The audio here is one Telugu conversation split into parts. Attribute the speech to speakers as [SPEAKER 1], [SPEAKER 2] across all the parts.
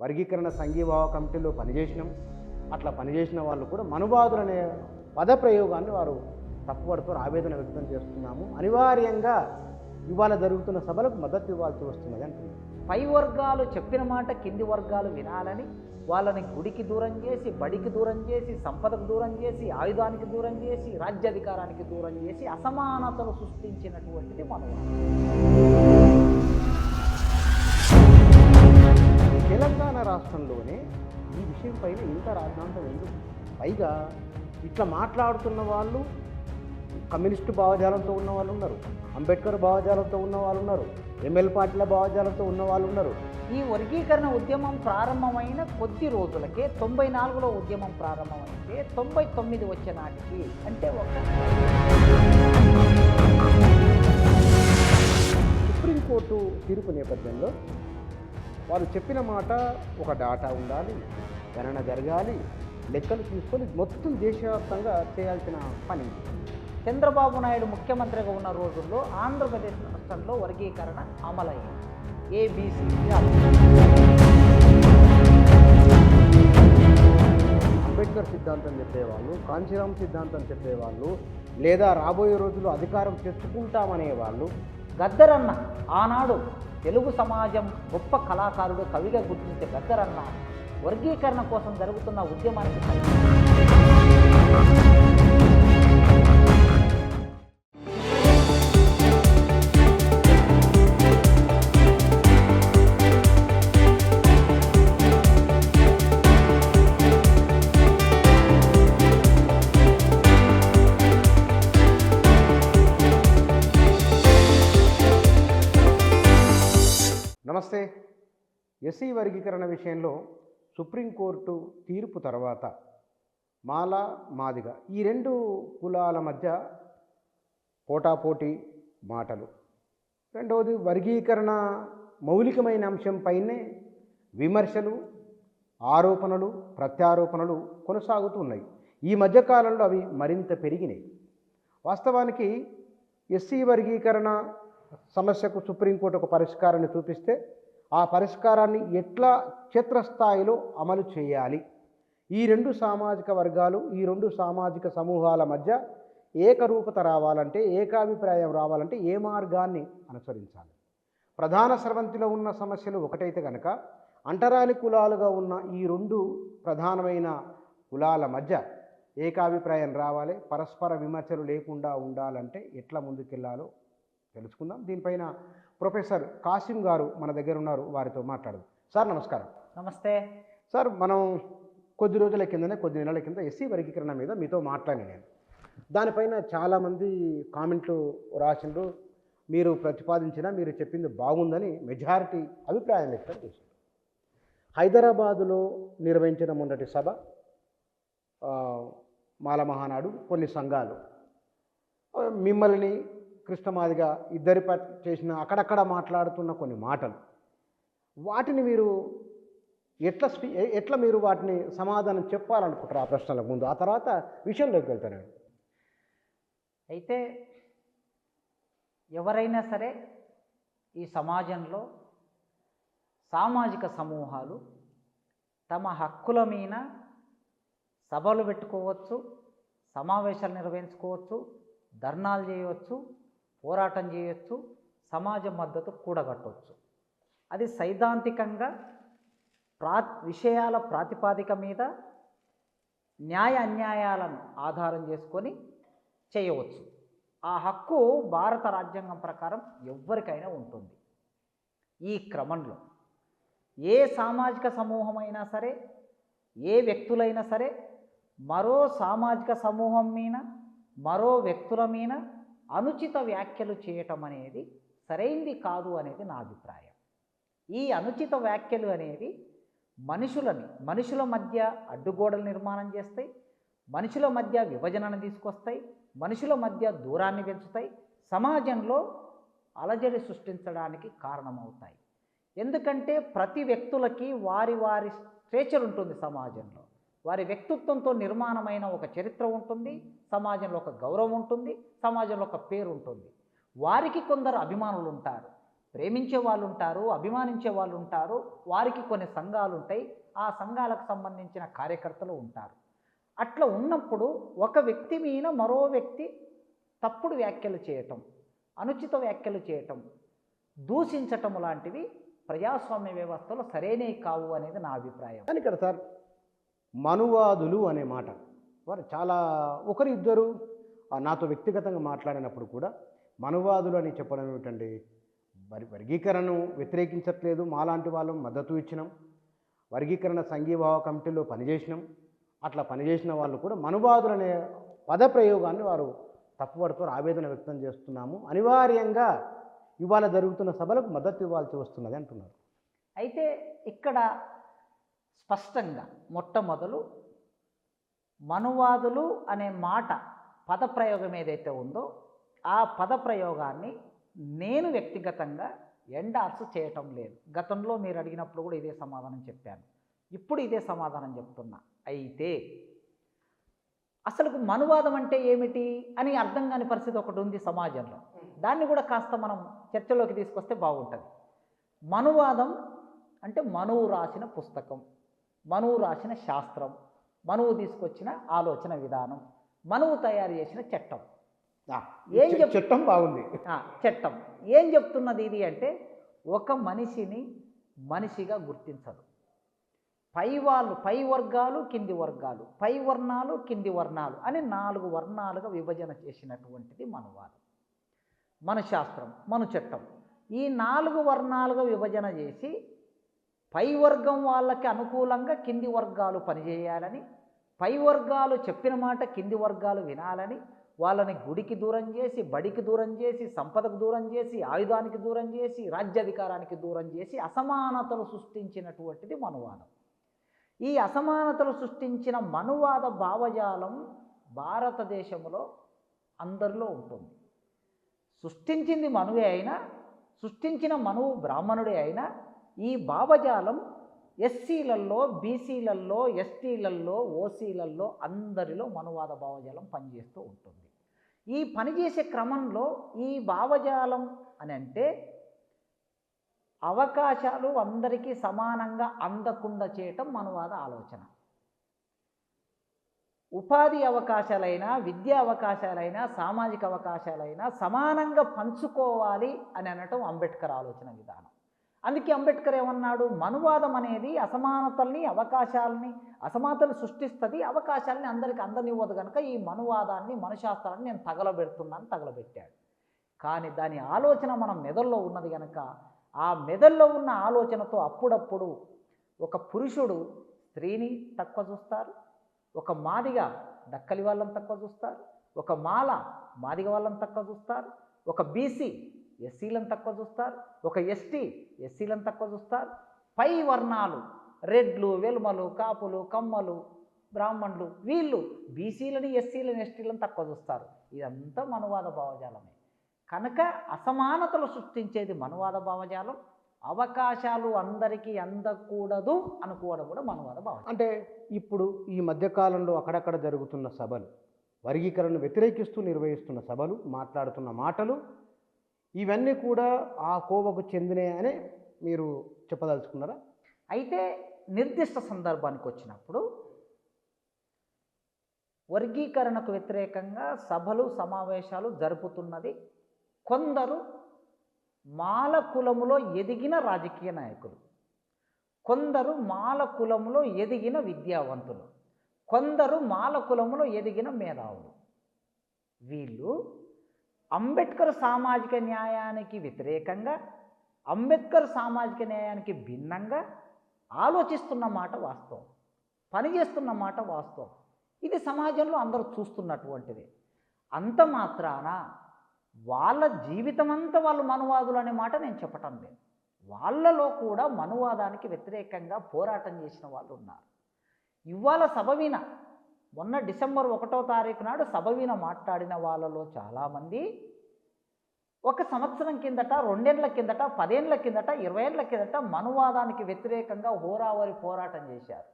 [SPEAKER 1] వర్గీకరణ సంఘీభావ కమిటీలో పనిచేసినాం. అట్లా పనిచేసిన వాళ్ళు కూడా మనువాదులు అనే పదప్రయోగాన్ని వారు తప్పుపడుతూ ఆవేదన వ్యక్తం చేస్తున్నాము. అనివార్యంగా ఇవాళ జరుగుతున్న సభలకు మద్దతు ఇవ్వాల్సి వస్తున్నది అంటున్నారు.
[SPEAKER 2] పై వర్గాలు చెప్పిన మాట కింది వర్గాలు వినాలని వాళ్ళని గుడికి దూరం చేసి, బడికి దూరం చేసి, సంపదకు దూరం చేసి, ఆయుధానికి దూరం చేసి, రాజ్యాధికారానికి దూరం చేసి అసమానతలు సృష్టించినటువంటిది మనవాదం.
[SPEAKER 1] తెలంగాణ రాష్ట్రంలోనే ఈ విషయం పైన ఇంత రాజధాంతం ఎందుకు? పైగా ఇట్లా మాట్లాడుతున్న వాళ్ళు కమ్యూనిస్టు భావజాలంతో ఉన్న వాళ్ళు ఉన్నారు, అంబేద్కర్ భావజాలంతో ఉన్న వాళ్ళు ఉన్నారు, ఎంఎల్ పార్టీల భావజాలంతో ఉన్న వాళ్ళు ఉన్నారు.
[SPEAKER 2] ఈ వర్గీకరణ ఉద్యమం ప్రారంభమైన కొద్ది రోజులకే 94లో ఉద్యమం ప్రారంభమైతే 99 వచ్చే నాటికి అంటే
[SPEAKER 1] సుప్రీంకోర్టు తీర్పు నేపథ్యంలో వారు చెప్పిన మాట ఒక డాటా ఉండాలి, గణన జరగాలి, లెక్కలు తీసుకొని మొత్తం దేశవ్యాప్తంగా చేయాల్సిన పని.
[SPEAKER 2] చంద్రబాబు నాయుడు ముఖ్యమంత్రిగా ఉన్న రోజుల్లో ఆంధ్రప్రదేశ్ రాష్ట్రంలో వర్గీకరణ అమలైంది. ఏబిసి
[SPEAKER 1] అంబేద్కర్ సిద్ధాంతం చెప్పేవాళ్ళు, కాంచీరామ్ సిద్ధాంతం చెప్పేవాళ్ళు, లేదా రాబోయే రోజుల్లో అధికారం తెచ్చుకుంటామనే వాళ్ళు.
[SPEAKER 2] గద్దరన్న ఆనాడు తెలుగు సమాజం గొప్ప కళాకారుడు, కవిగా గుర్తించే గద్దరన్న వర్గీకరణ కోసం జరుగుతున్న ఉద్యమానికి
[SPEAKER 1] నమస్తే. ఎస్సీ వర్గీకరణ విషయంలో సుప్రీంకోర్టు తీర్పు తర్వాత మాల, మాదిగ ఈ రెండు కులాల మధ్య పోటాపోటీ మాటలు. రెండవది వర్గీకరణ మౌలికమైన అంశంపైనే విమర్శలు, ఆరోపణలు, ప్రత్యారోపణలు కొనసాగుతూ ఉన్నాయి. ఈ మధ్యకాలంలో అవి మరింత పెరిగినాయి. వాస్తవానికి ఎస్సీ వర్గీకరణ సమస్యకు సుప్రీంకోర్టు ఒక పరిష్కారాన్ని చూపిస్తే ఆ పరిష్కారాన్ని ఎట్లా క్షేత్రస్థాయిలో అమలు చేయాలి, ఈ రెండు సామాజిక వర్గాలు, ఈ రెండు సామాజిక సమూహాల మధ్య ఏకరూపత రావాలంటే, ఏకాభిప్రాయం రావాలంటే ఏ మార్గాన్ని అనుసరించాలి? ప్రధాన స్రవంతిలో ఉన్న సమస్యలు ఒకటైతే కనుక అంటరాని కులాలుగా ఉన్న ఈ రెండు ప్రధానమైన కులాల మధ్య ఏకాభిప్రాయం రావాలి, పరస్పర విమర్శలు లేకుండా ఉండాలంటే ఎట్లా ముందుకెళ్లాలో తెలుసుకుందాం. దీనిపైన ప్రొఫెసర్ కాసిం గారు మన దగ్గర ఉన్నారు, వారితో మాట్లాడదాం. సార్ నమస్కారం.
[SPEAKER 2] నమస్తే
[SPEAKER 1] సార్, మనం కొద్ది రోజుల కిందనే, కొద్ది నెలల కింద ఎస్సీ వర్గీకరణ మీద మీతో మాట్లాడాను నేను. దానిపైన చాలామంది కామెంట్లు రాసిండ్రు. మీరు ప్రతిపాదించిన, మీరు చెప్పింది బాగుందని మెజారిటీ అభిప్రాయం వ్యక్తం చేశారు. హైదరాబాదులో నిర్వహించిన మొన్నటి సభ, మాల మహానాడు, కొన్ని సంఘాలు మిమ్మల్ని కృష్ణమాదిగా ఇద్దరి చేసిన అక్కడక్కడ మాట్లాడుతున్న కొన్ని మాటలు, వాటిని మీరు ఎట్లా మీరు వాటిని సమాధానం చెప్పాలనుకుంటారు ఆ ప్రశ్నలకు ముందు? ఆ తర్వాత విషయంలోకి వెళ్తాను.
[SPEAKER 2] అయితే ఎవరైనా సరే ఈ సమాజంలో సామాజిక సమూహాలు తమ హక్కుల మీద సభలు పెట్టుకోవచ్చు, సమావేశాలు నిర్వహించుకోవచ్చు, ధర్నాలు చేయవచ్చు, పోరాటం చేయవచ్చు, సమాజ మద్దతు కూడగట్టవచ్చు. అది సైద్ధాంతికంగా విషయాల ప్రాతిపాదిక మీద న్యాయ అన్యాయాలను ఆధారం చేసుకొని చేయవచ్చు. ఆ హక్కు భారత రాజ్యాంగం ప్రకారం ఎవరికైనా ఉంటుంది. ఈ క్రమంలో ఏ సామాజిక సమూహమైనా సరే, ఏ వ్యక్తులైనా సరే మరో సామాజిక సమూహం మీద, మరో వ్యక్తుల మీద అనుచిత వ్యాఖ్యలు చేయటం అనేది సరైంది కాదు అనేది నా అభిప్రాయం. ఈ అనుచిత వ్యాఖ్యలు అనేవి మనుషుల మధ్య అడ్డుగోడలు నిర్మాణం చేస్తాయి, మనుషుల మధ్య విభజనను తీసుకొస్తాయి, మనుషుల మధ్య దూరాన్ని పెంచుతాయి, సమాజంలో అలజడి సృష్టించడానికి కారణమవుతాయి. ఎందుకంటే ప్రతి వ్యక్తులకి వారి వారి స్వేచ్ఛ ఉంటుంది. సమాజంలో వారి వ్యక్తిత్వంతో నిర్మాణమైన ఒక చరిత్ర ఉంటుంది, సమాజంలో ఒక గౌరవం ఉంటుంది, సమాజంలో ఒక పేరు ఉంటుంది. వారికి కొందరు అభిమానులు ఉంటారు, ప్రేమించే వాళ్ళు ఉంటారు, అభిమానించే వాళ్ళు ఉంటారు, వారికి కొన్ని సంఘాలు ఉంటాయి, ఆ సంఘాలకు సంబంధించిన కార్యకర్తలు ఉంటారు. అట్లా ఉన్నప్పుడు ఒక వ్యక్తి మీద మరో వ్యక్తి తప్పుడు వ్యాఖ్యలు చేయటం, అనుచిత వ్యాఖ్యలు చేయటం, దూషించటం లాంటివి ప్రజాస్వామ్య వ్యవస్థలో సరైనవి కావు అనేది నా అభిప్రాయం.
[SPEAKER 1] కానీ ఇక్కడ సార్ మనువాదులు అనే మాట వారు చాలా ఒకరు ఇద్దరు నాతో వ్యక్తిగతంగా మాట్లాడినప్పుడు కూడా మనువాదులు అని చెప్పడం ఏమిటండి, వర్గీకరణను వ్యతిరేకించట్లేదు, మాలాంటి వాళ్ళు మద్దతు ఇచ్చినాం, వర్గీకరణ సంఘీభావ కమిటీలో పనిచేసినాం, అట్లా పనిచేసిన వాళ్ళు కూడా మనువాదులు అనే పదప్రయోగాన్ని వారు తప్పుపడుతూ ఆవేదన వ్యక్తం చేస్తున్నాము, అనివార్యంగా ఇవాళ జరుగుతున్న సభలకు మద్దతు ఇవ్వాల్సి వస్తున్నది అంటున్నారు.
[SPEAKER 2] అయితే ఇక్కడ స్పష్టంగా మొట్టమొదలు మనువాదులు అనే మాట పదప్రయోగం ఏదైతే ఉందో ఆ పదప్రయోగాన్ని నేను వ్యక్తిగతంగా ఎండార్స్ చేయటం లేదు. గతంలో మీరు అడిగినప్పుడు కూడా ఇదే సమాధానం చెప్పాను, ఇప్పుడు ఇదే సమాధానం చెప్తున్నా. అయితే అసలు మనువాదం అంటే ఏమిటి అని అర్థం కాని పరిస్థితి ఒకటి ఉంది సమాజంలో. దాన్ని కూడా కాస్త మనం చర్చలోకి తీసుకొస్తే బాగుంటుంది. మనువాదం అంటే మనువు రాసిన పుస్తకం, మనువు రాసిన శాస్త్రం, మనువు తీసుకొచ్చిన ఆలోచన విధానం, మనువు తయారు చేసిన చట్టం.
[SPEAKER 1] చట్టం బాగుంది.
[SPEAKER 2] చట్టం ఏం చెప్తున్నది ఇది అంటే ఒక మనిషిని మనిషిగా గుర్తించదు. పై వర్గాలు కింది వర్గాలు, పై వర్ణాలు కింది వర్ణాలు అని 4 వర్ణాలుగా విభజన చేసినటువంటిది మనువాదం. మన శాస్త్రం, మన చట్టం ఈ 4 వర్ణాలుగా విభజన చేసి పై వర్గం వాళ్ళకి అనుకూలంగా కింది వర్గాలు పనిచేయాలని, పై వర్గాలు చెప్పిన మాట కింది వర్గాలు వినాలని, వాళ్ళని గుడికి దూరం చేసి, బడికి దూరం చేసి, సంపదకు దూరం చేసి, ఆయుధానికి దూరం చేసి, రాజ్యాధికారానికి దూరం చేసి అసమానతలు సృష్టించినటువంటిది మనువాదం. ఈ అసమానతలు సృష్టించిన మనువాద భావజాలం భారతదేశంలో అందరిలో ఉంటుంది. సృష్టించింది మనువే అయినా, సృష్టించిన మనువు బ్రాహ్మణుడే అయినా ఈ భావజాలం ఎస్సీలలో, బీసీలలో, ఎస్టీలలో, ఓసీలలో అందరిలో మనువాద భావజాలం పనిచేస్తూ ఉంటుంది. ఈ పనిచేసే క్రమంలో ఈ భావజాలం అని అంటే అవకాశాలు అందరికీ సమానంగా అందకుండా చేయటం మనువాద ఆలోచన. ఉపాధి అవకాశాలైనా, విద్యా అవకాశాలైనా, సామాజిక అవకాశాలైనా సమానంగా పంచుకోవాలి అని అనటం అంబేద్కర్ ఆలోచన విధానం. అందుకే అంబేద్కర్ ఏమన్నాడు, మనువాదం అనేది అసమానతల్ని, అసమానతలు సృష్టిస్తుంది, అవకాశాలని అందరికీ అందనివ్వదు కనుక ఈ మనువాదాన్ని, మనుశాస్త్రాన్ని నేను తగలబెట్టాడు. కానీ దాని ఆలోచన మన మెదడులో ఉన్నది కనుక ఆ మెదడులో ఉన్న ఆలోచనతో అప్పుడప్పుడు ఒక పురుషుడు స్త్రీని తక్కువ చూస్తారు, ఒక మాదిగ దక్కలి వాళ్ళని తక్కువ చూస్తారు, ఒక మాల మాదిగ వాళ్ళని తక్కువ చూస్తారు, ఒక బీసీ ఎస్సీలను తక్కువ చూస్తారు, ఒక ఎస్టీ ఎస్సీలను తక్కువ చూస్తారు, పై వర్ణాలు రెడ్లు, వెలుమలు, కాపులు, కమ్మలు, బ్రాహ్మణులు వీళ్ళు బీసీలని, ఎస్సీలను, ఎస్టీలను తక్కువ చూస్తారు. ఇదంతా మనువాద భావజాలమే. కనుక అసమానతలు సృష్టించేది మనువాద భావజాలం, అవకాశాలు అందరికీ అందకూడదు అనుకోవడం కూడా మనువాద భావజాలం.
[SPEAKER 1] అంటే ఇప్పుడు ఈ మధ్యకాలంలో అక్కడక్కడ జరుగుతున్న సభలు, వర్గీకరణను వ్యతిరేకిస్తూ నిర్వహిస్తున్న సభలు, మాట్లాడుతున్న మాటలు ఇవన్నీ కూడా ఆ కోవకు చెందినే అని మీరు చెప్పదలుచుకున్నారా?
[SPEAKER 2] అయితే నిర్దిష్ట సందర్భానికి వచ్చినప్పుడు వర్గీకరణకు వ్యతిరేకంగా సభలు, సమావేశాలు జరుపుతున్నది కొందరు మాల కులములో ఎదిగిన రాజకీయ నాయకులు, కొందరు మాల కులములో ఎదిగిన విద్యావంతులు, కొందరు మాల కులములో ఎదిగిన మేధావులు. వీళ్ళు అంబేద్కర్ సామాజిక న్యాయానికి వ్యతిరేకంగా, అంబేద్కర్ సామాజిక న్యాయానికి భిన్నంగా ఆలోచిస్తున్న మాట వాస్తవం, పనిచేస్తున్న మాట వాస్తవం. ఇది సమాజంలో అందరూ చూస్తున్నటువంటిది. అంత మాత్రాన వాళ్ళ జీవితం అంతా వాళ్ళు మనువాదులు అనే మాట నేను చెప్పటం లేదు. వాళ్ళలో కూడా మనువాదానికి వ్యతిరేకంగా పోరాటం చేసిన వాళ్ళు ఉన్నారు. ఇవాళ సభవిన మొన్న డిసెంబర్ 1వ తారీఖు నాడు సభవిన మాట్లాడిన వాళ్ళలో చాలామంది 1 సంవత్సరం కిందట, 2 ఏళ్ల కిందట, 10 ఏళ్ల కిందట, 20 ఏళ్ల కిందట మనువాదానికి వ్యతిరేకంగా హోరావరి పోరాటం చేశారు,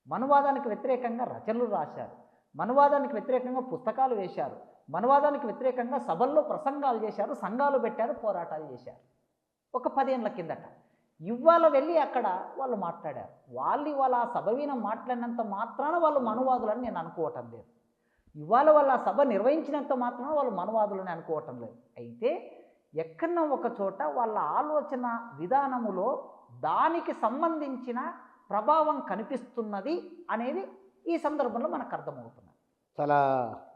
[SPEAKER 2] మనువాదానికి వ్యతిరేకంగా రచనలు రాశారు, మనువాదానికి వ్యతిరేకంగా పుస్తకాలు వేశారు, మనువాదానికి వ్యతిరేకంగా సభల్లో ప్రసంగాలు చేశారు, సంఘాలు పెట్టారు, పోరాటాలు చేశారు. ఒక 10 ఏళ్ళ కిందట. ఇవాళ వెళ్ళి అక్కడ వాళ్ళు మాట్లాడారు. వాళ్ళు ఇవాళ ఆ సభ విన మాట్లాడినంత మాత్రాన వాళ్ళు మనువాదులని నేను అనుకోవటం లేదు. ఇవాళ వాళ్ళు ఆ సభ నిర్వహించినంత మాత్రాన వాళ్ళు మనువాదులని అనుకోవటం లేదు. అయితే ఎక్కడన్నా ఒక చోట వాళ్ళ ఆలోచన విధానములో దానికి సంబంధించిన ప్రభావం కనిపిస్తున్నది అనేది ఈ సందర్భంలో మనకు అర్థమవుతున్నది.
[SPEAKER 1] చాలా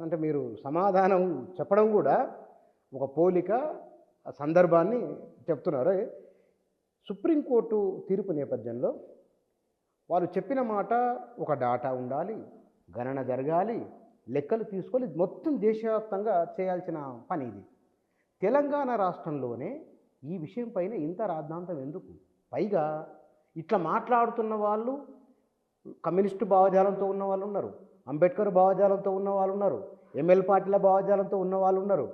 [SPEAKER 1] అంటే మీరు సమాధానం చెప్పడం కూడా ఒక పోలిక సందర్భాన్ని చెప్తున్నారు. సుప్రీంకోర్టు తీర్పు నేపథ్యంలో వాళ్ళు చెప్పిన మాట ఒక డాటా ఉండాలి, గణన జరగాలి, లెక్కలు తీసుకొని మొత్తం దేశవ్యాప్తంగా చేయాల్సిన పని ఇది. తెలంగాణ రాష్ట్రంలోనే ఈ విషయం పైన ఇంత రాద్ధాంతం ఎందుకు? పైగా ఇట్లా మాట్లాడుతున్న వాళ్ళు కమ్యూనిస్టు భావజాలంతో ఉన్న వాళ్ళు ఉన్నారు, అంబేద్కర్ భావజాలంతో ఉన్న వాళ్ళు ఉన్నారు, ఎంఎల్ పార్టీల భావజాలంతో ఉన్న వాళ్ళు ఉన్నారు.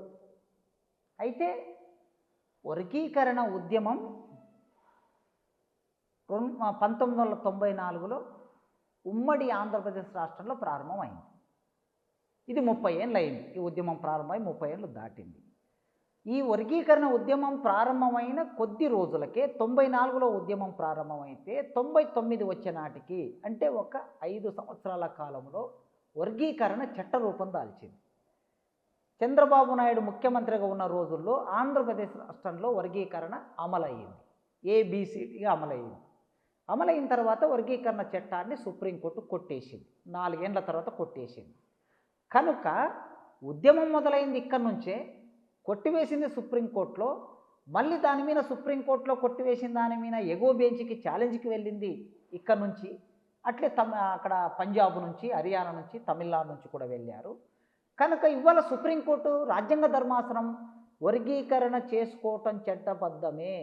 [SPEAKER 2] అయితే వర్గీకరణ ఉద్యమం 1994లో ఉమ్మడి ఆంధ్రప్రదేశ్ రాష్ట్రంలో ప్రారంభమైంది. ఇది 30 ఏళ్ళు అయింది. ఈ ఉద్యమం ప్రారంభమై 30 ఏళ్ళు దాటింది. ఈ వర్గీకరణ ఉద్యమం ప్రారంభమైన కొద్ది రోజులకే 94లో ఉద్యమం ప్రారంభమైతే 99 వచ్చే నాటికి అంటే ఒక 5 సంవత్సరాల కాలంలో వర్గీకరణ చట్ట రూపం దాల్చింది. చంద్రబాబు నాయుడు ముఖ్యమంత్రిగా ఉన్న రోజుల్లో ఆంధ్రప్రదేశ్ రాష్ట్రంలో వర్గీకరణ అమలయ్యింది. ఏబిసిడిగా అమలయ్యింది. అమలైన తర్వాత వర్గీకరణ చట్టాన్ని సుప్రీంకోర్టు కొట్టేసింది. 4 ఏళ్ల తర్వాత కొట్టేసింది. కనుక ఉద్యమం మొదలైంది ఇక్కడి నుంచే, కొట్టివేసింది సుప్రీంకోర్టులో, మళ్ళీ దాని మీద సుప్రీంకోర్టులో కొట్టివేసిన దాని మీద ఎగో బెంచ్కి ఛాలెంజ్కి వెళ్ళింది ఇక్కడ నుంచి. అట్లే అక్కడ పంజాబ్ నుంచి, హర్యానా నుంచి, తమిళనాడు నుంచి కూడా వెళ్ళారు. కనుక ఇవాళ సుప్రీంకోర్టు రాజ్యాంగ ధర్మాసనం వర్గీకరణ చేసుకోవటం చట్టబద్ధమే,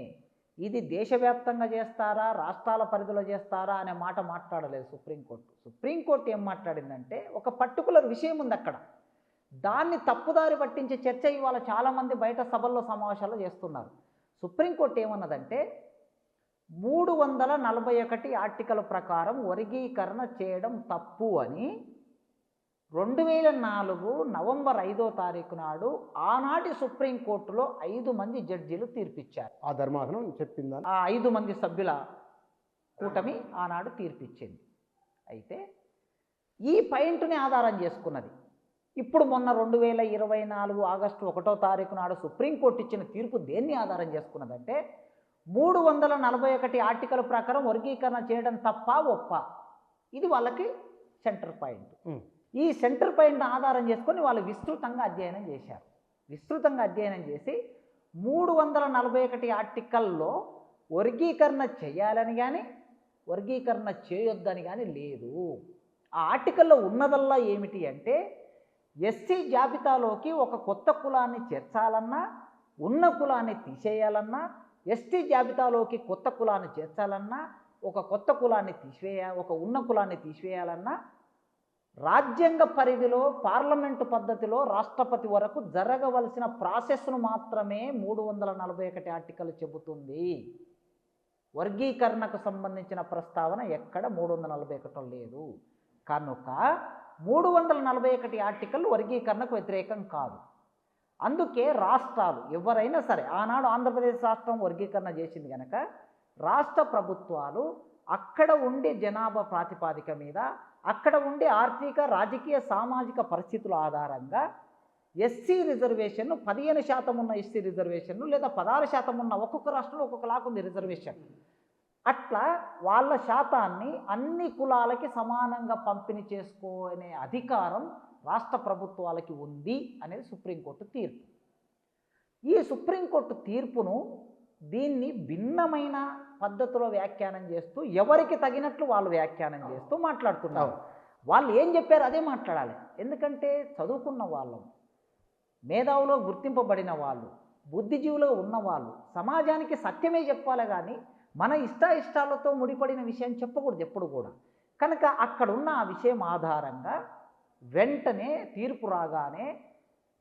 [SPEAKER 2] ఇది దేశవ్యాప్తంగా చేస్తారా రాష్ట్రాల పరిధిలో చేస్తారా అనే మాట మాట్లాడలేదు సుప్రీంకోర్టు. సుప్రీంకోర్టు ఏం మాట్లాడిందంటే ఒక పర్టికులర్ విషయం ఉంది అక్కడ, దాన్ని తప్పుదారి పట్టించే చర్చ ఇవాళ చాలామంది బయట సభల్లో సమావేశాల్లో చేస్తున్నారు. సుప్రీంకోర్టు ఏమన్నదంటే 341 ఆర్టికల్ ప్రకారం వర్గీకరణ చేయడం తప్పు అని 2004 నవంబర్ 5వ తారీఖు నాడు ఆనాటి సుప్రీంకోర్టులో 5 మంది జడ్జీలు తీర్పిచ్చారు.
[SPEAKER 1] ఆ ధర్మాసనం చెప్పిందా?
[SPEAKER 2] ఆ 5 మంది సభ్యుల కూటమి ఆనాడు తీర్పిచ్చింది. అయితే ఈ పాయింట్ని ఆధారం చేసుకున్నది. ఇప్పుడు మొన్న 2024 ఆగస్టు 1వ తారీఖు నాడు సుప్రీంకోర్టు ఇచ్చిన తీర్పు దేన్ని ఆధారం చేసుకున్నదంటే 341 ఆర్టికల్ ప్రకారం వర్గీకరణ చేయడం తప్ప ఒప్ప, ఇది వాళ్ళకి సెంటర్ పాయింట్. ఈ సెంటర్ పాయింట్ని ఆధారం చేసుకొని వాళ్ళు విస్తృతంగా అధ్యయనం చేశారు. విస్తృతంగా అధ్యయనం చేసి 341 ఆర్టికల్లో వర్గీకరణ చేయాలని కానీ వర్గీకరణ చేయొద్దని కానీ లేదు. ఆ ఆర్టికల్లో ఉన్నదల్లా ఏమిటి అంటే ఎస్సీ జాబితాలోకి ఒక కొత్త కులాన్ని చేర్చాలన్నా, ఉన్న కులాన్ని తీసేయాలన్నా, ఎస్టీ జాబితాలోకి కొత్త కులాన్ని చేర్చాలన్నా, ఒక కొత్త కులాన్ని ఒక ఉన్న కులాన్ని తీసివేయాలన్నా రాజ్యాంగ పరిధిలో పార్లమెంటు పద్ధతిలో రాష్ట్రపతి వరకు జరగవలసిన ప్రాసెస్ను మాత్రమే 341 ఆర్టికల్ చెబుతుంది. వర్గీకరణకు సంబంధించిన ప్రస్తావన ఎక్కడ 341 లేదు. కనుక 341 ఆర్టికల్ వర్గీకరణకు వ్యతిరేకం కాదు. అందుకే రాష్ట్రాలు ఎవరైనా సరే, ఆనాడు ఆంధ్రప్రదేశ్ రాష్ట్రం వర్గీకరణ చేసింది కనుక రాష్ట్ర ప్రభుత్వాలు అక్కడ ఉండే జనాభా ప్రాతిపాదిక మీద, అక్కడ ఉండే ఆర్థిక రాజకీయ సామాజిక పరిస్థితుల ఆధారంగా ఎస్సీ రిజర్వేషన్ను 15% ఉన్న ఎస్సీ రిజర్వేషన్ను లేదా 16% ఉన్న ఒక్కొక్క రాష్ట్రంలో ఒక్కొక్కలాగా ఉంది రిజర్వేషన్, అట్లా వాళ్ళ శాతాన్ని అన్ని కులాలకి సమానంగా పంపిణీ చేసుకునే అధికారం రాష్ట్ర ప్రభుత్వాలకి ఉంది అనేది సుప్రీంకోర్టు తీర్పు. ఈ సుప్రీంకోర్టు తీర్పును దీన్ని భిన్నమైన పద్ధతిలో వ్యాఖ్యానం చేస్తూ ఎవరికి తగినట్లు వాళ్ళు వ్యాఖ్యానం చేస్తూ మాట్లాడుతున్నారు. వాళ్ళు ఏం చెప్పారు అదే మాట్లాడాలి. ఎందుకంటే చదువుకున్న వాళ్ళం, మేధావులో గుర్తింపబడిన వాళ్ళు, బుద్ధిజీవులుగా ఉన్నవాళ్ళు సమాజానికి సత్యమే చెప్పాలి కానీ మన ఇష్టాలతో ముడిపడిన విషయం చెప్పకూడదు ఎప్పుడు కూడా. కనుక అక్కడున్న ఆ విషయం ఆధారంగా వెంటనే తీర్పు రాగానే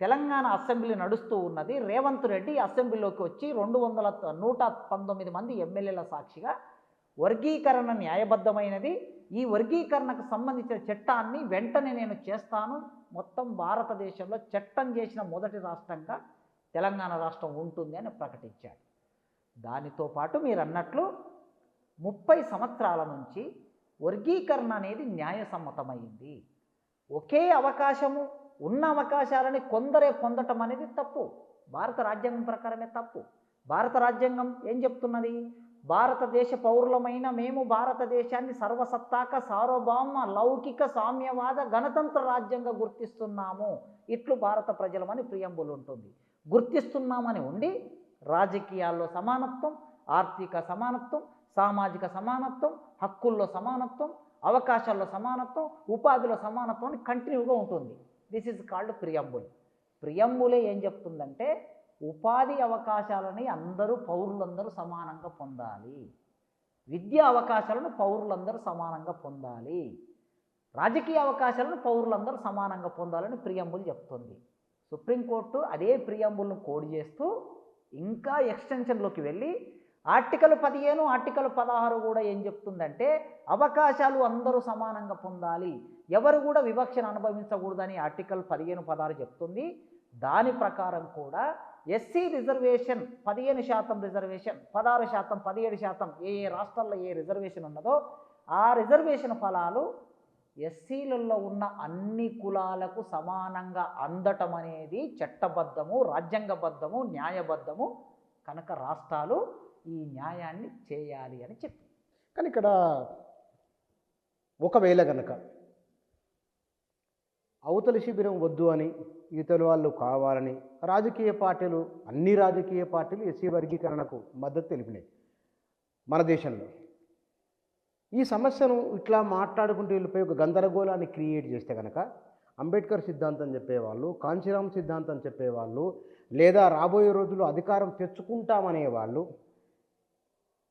[SPEAKER 2] తెలంగాణ అసెంబ్లీ నడుస్తూ ఉన్నది. రేవంత్ రెడ్డి అసెంబ్లీలోకి వచ్చి 119 మంది ఎమ్మెల్యేల సాక్షిగా వర్గీకరణ న్యాయబద్ధమైనది, ఈ వర్గీకరణకు సంబంధించిన చట్టాన్ని వెంటనే నేను చేస్తాను, మొత్తం భారతదేశంలో చట్టం చేసిన మొదటి రాష్ట్రంగా తెలంగాణ రాష్ట్రం ఉంటుంది అని ప్రకటించాడు. దానితో పాటు మీరు అన్నట్లు 30 సంవత్సరాల నుంచి వర్గీకరణ అనేది న్యాయసమ్మతమైంది. ఒకే అవకాశము ఉన్న అవకాశాలని కొందరే పొందటం అనేది తప్పు. భారత రాజ్యాంగం ప్రకారమే తప్పు. భారత రాజ్యాంగం ఏం చెప్తున్నది? భారతదేశ పౌరులమైన మేము భారతదేశాన్ని సర్వసత్తాక సార్వభౌమ లౌకిక సామ్యవాద గణతంత్ర రాజ్యంగా గుర్తిస్తున్నాము, ఇట్లు భారత ప్రజలమని ప్రియంబుల్ ఉంటుంది. గుర్తిస్తున్నామని ఉండి రాజకీయాల్లో సమానత్వం, ఆర్థిక సమానత్వం, సామాజిక సమానత్వం, హక్కుల్లో సమానత్వం, అవకాశాల్లో సమానత్వం, ఉపాధిలో సమానత్వం అని కంటిన్యూగా ఉంటుంది. This is called preamble. ప్రియంబులే ఏం చెప్తుందంటే ఉపాధి అవకాశాలని పౌరులందరూ సమానంగా పొందాలి, విద్యా అవకాశాలను పౌరులందరూ సమానంగా పొందాలి, రాజకీయ అవకాశాలను పౌరులందరూ సమానంగా పొందాలని ప్రియంబుల్ చెప్తుంది. సుప్రీంకోర్టు అదే ప్రియంబుల్ను కోడ్ చేస్తూ ఇంకా ఎక్స్టెన్షన్లోకి వెళ్ళి ఆర్టికల్ 15, ఆర్టికల్ 16 కూడా ఏం చెప్తుందంటే అవకాశాలు అందరూ సమానంగా పొందాలి, ఎవరు కూడా వివక్షను అనుభవించకూడదని ఆర్టికల్ 15, 16 చెప్తుంది. దాని ప్రకారం కూడా ఎస్సీ రిజర్వేషన్ 15% రిజర్వేషన్, 16%, 17% ఏ రాష్ట్రాల్లో ఏ రిజర్వేషన్ ఉన్నదో ఆ రిజర్వేషన్ ఫలాలు ఎస్సీలలో ఉన్న అన్ని కులాలకు సమానంగా అందటం అనేది చట్టబద్ధము, రాజ్యాంగబద్ధము, న్యాయబద్ధము. కనుక రాష్ట్రాలు ఈ న్యాయాన్ని చేయాలి అని చెప్పి.
[SPEAKER 1] కానీ ఇక్కడ ఒకవేళ కనుక అవతలి శిబిరం వద్దు అని ఇతరుల వాళ్ళు కావాలని అన్ని రాజకీయ పార్టీలు ఎస్సీ వర్గీకరణకు మద్దతు తెలిపినాయి మన దేశంలో. ఈ సమస్యను ఇట్లా మాట్లాడుకుంటూ వెళ్ళిపోయి ఒక గందరగోళాన్ని క్రియేట్ చేస్తే కనుక అంబేద్కర్ సిద్ధాంతం చెప్పేవాళ్ళు, కాంచీరామ్ సిద్ధాంతం చెప్పేవాళ్ళు, లేదా రాబోయే రోజుల్లో అధికారం తెచ్చుకుంటామనే వాళ్ళు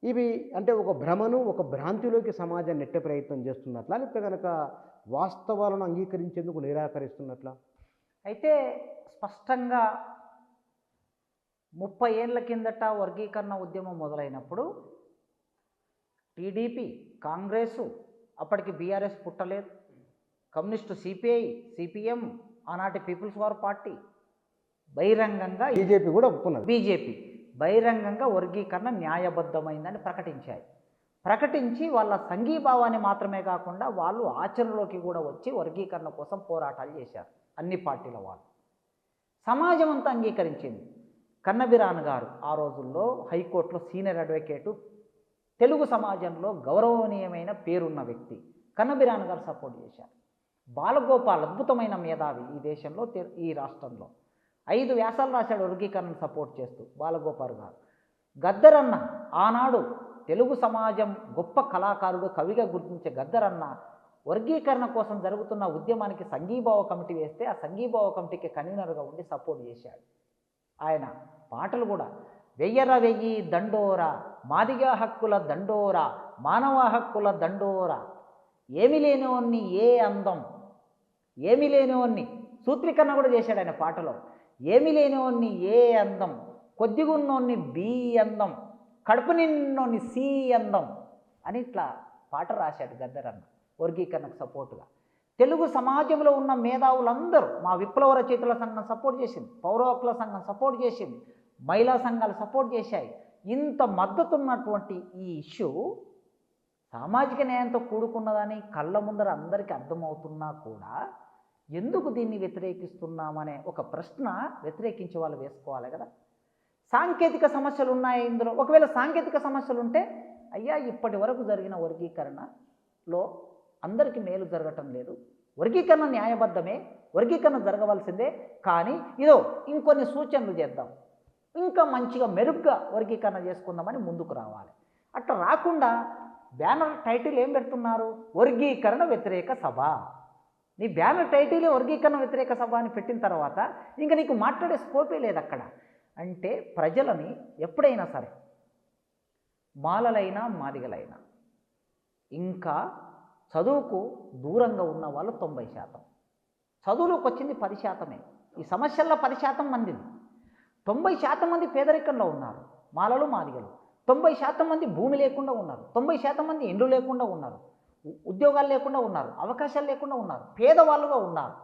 [SPEAKER 1] ఇవి అంటే ఒక భ్రమను, ఒక భ్రాంతిలోకి సమాజాన్ని నెట్టే ప్రయత్నం చేస్తున్నట్లా, లేకపోతే కనుక వాస్తవాలను అంగీకరించేందుకు నిరాకరిస్తున్నట్లా?
[SPEAKER 2] అయితే స్పష్టంగా 30 ఏళ్ల కిందట వర్గీకరణ ఉద్యమం మొదలైనప్పుడు టీడీపీ, కాంగ్రెసు, అప్పటికి బీఆర్ఎస్ పుట్టలేదు, కమ్యూనిస్టు సిపిఐ, సిపిఎం, ఆనాటి పీపుల్స్ వార్ పార్టీ బహిరంగంగా,
[SPEAKER 1] బీజేపీ కూడా ఒప్పుకున్నది,
[SPEAKER 2] బీజేపీ బహిరంగంగా వర్గీకరణ న్యాయబద్ధమైందని ప్రకటించాయి. ప్రకటించి వాళ్ళ సంఘీభావాన్ని మాత్రమే కాకుండా వాళ్ళు ఆచరణలోకి కూడా వచ్చి వర్గీకరణ కోసం పోరాటాలు చేశారు అన్ని పార్టీల వాళ్ళు. సమాజం అంతా అంగీకరించింది. కన్నబిరాన్ గారు ఆ రోజుల్లో హైకోర్టులో సీనియర్ అడ్వకేటు, తెలుగు సమాజంలో గౌరవనీయమైన పేరున్న వ్యక్తి. కన్నబిరాన్ గారు సపోర్ట్ చేశారు. బాలగోపాల్ అద్భుతమైన మేధావి ఈ దేశంలో, ఈ రాష్ట్రంలో 5 వ్యాసాలు రాశాడు వర్గీకరణను సపోర్ట్ చేస్తూ బాలగోపాల్ గారు. గద్దరన్న ఆనాడు తెలుగు సమాజం గొప్ప కళాకారుడు, కవిగా గుర్తించే గద్దరన్న వర్గీకరణ కోసం జరుగుతున్న ఉద్యమానికి సంఘీభావ కమిటీ వేస్తే ఆ సంఘీభావ కమిటీకి కన్వీనర్గా ఉండి సపోర్ట్ చేశాడు. ఆయన పాటలు కూడా వెయ్యర వెయ్యి దండోరా, మాదిగా హక్కుల దండోరా, మానవ హక్కుల దండోరా, ఏమి లేనివన్ని ఏ అందం, ఏమి లేనివన్ని సూత్రీకరణ కూడా చేశాడు ఆయన పాటలో. ఏమి లేనివన్ని ఏ అందం, కొద్దిగున్నోన్ని బి అందం, కడుపు నిన్నోని సి అందం అని ఇట్లా పాట రాశాడు గద్దరన్న వర్గీకరణకు సపోర్టుగా. తెలుగు సమాజంలో ఉన్న మేధావులందరూ, మా విప్లవ రచయితల సంఘం సపోర్ట్ చేసింది, పౌర హక్కుల సంఘం సపోర్ట్ చేసింది, మహిళా సంఘాలు సపోర్ట్ చేశాయి. ఇంత మద్దతు ఉన్నటువంటి ఈ ఇష్యూ సామాజిక న్యాయంతో కూడుకున్నదని కళ్ళ ముందర అందరికీ అర్థమవుతున్నా కూడా ఎందుకు దీన్ని వ్యతిరేకిస్తున్నామనే ఒక ప్రశ్న వ్యతిరేకించే వాళ్ళు వేసుకోవాలి కదా. సాంకేతిక సమస్యలు ఉన్నాయి ఇందులో. ఒకవేళ సాంకేతిక సమస్యలు ఉంటే అయ్యా ఇప్పటి వరకు జరిగిన వర్గీకరణలో అందరికీ మేలు జరగటం లేదు, వర్గీకరణ న్యాయబద్ధమే, వర్గీకరణ జరగవలసిందే, కానీ ఇదో ఇంకొన్ని సూచనలు చేద్దాం, ఇంకా మంచిగా మెరుగ్గా వర్గీకరణ చేసుకుందామని ముందుకు రావాలి. అట్లా రాకుండా బ్యానర్ టైటిల్ ఏం పెడుతున్నారు? వర్గీకరణ వ్యతిరేక సభ. నీ బ్యానర్ టైటిల్ వర్గీకరణ వ్యతిరేక సభ అని పెట్టిన తర్వాత ఇంకా నీకు మాట్లాడే స్కోపే లేదు అక్కడ. అంటే ప్రజలని ఎప్పుడైనా సరే, మాలలైనా మాదిగలైనా, ఇంకా చదువుకు దూరంగా ఉన్న వాళ్ళు 90%, చదువులోకి వచ్చింది 10%. ఈ సమస్యల్లో 10% మందిని, 90% మంది పేదరికంలో ఉన్నారు, మాలలు మాదిగలు. 90% మంది భూమి లేకుండా ఉన్నారు, 90% మంది ఇండ్లు లేకుండా ఉన్నారు, ఉద్యోగాలు లేకుండా ఉన్నారు, అవకాశాలు లేకుండా ఉన్నారు, పేదవాళ్ళుగా ఉన్నారు.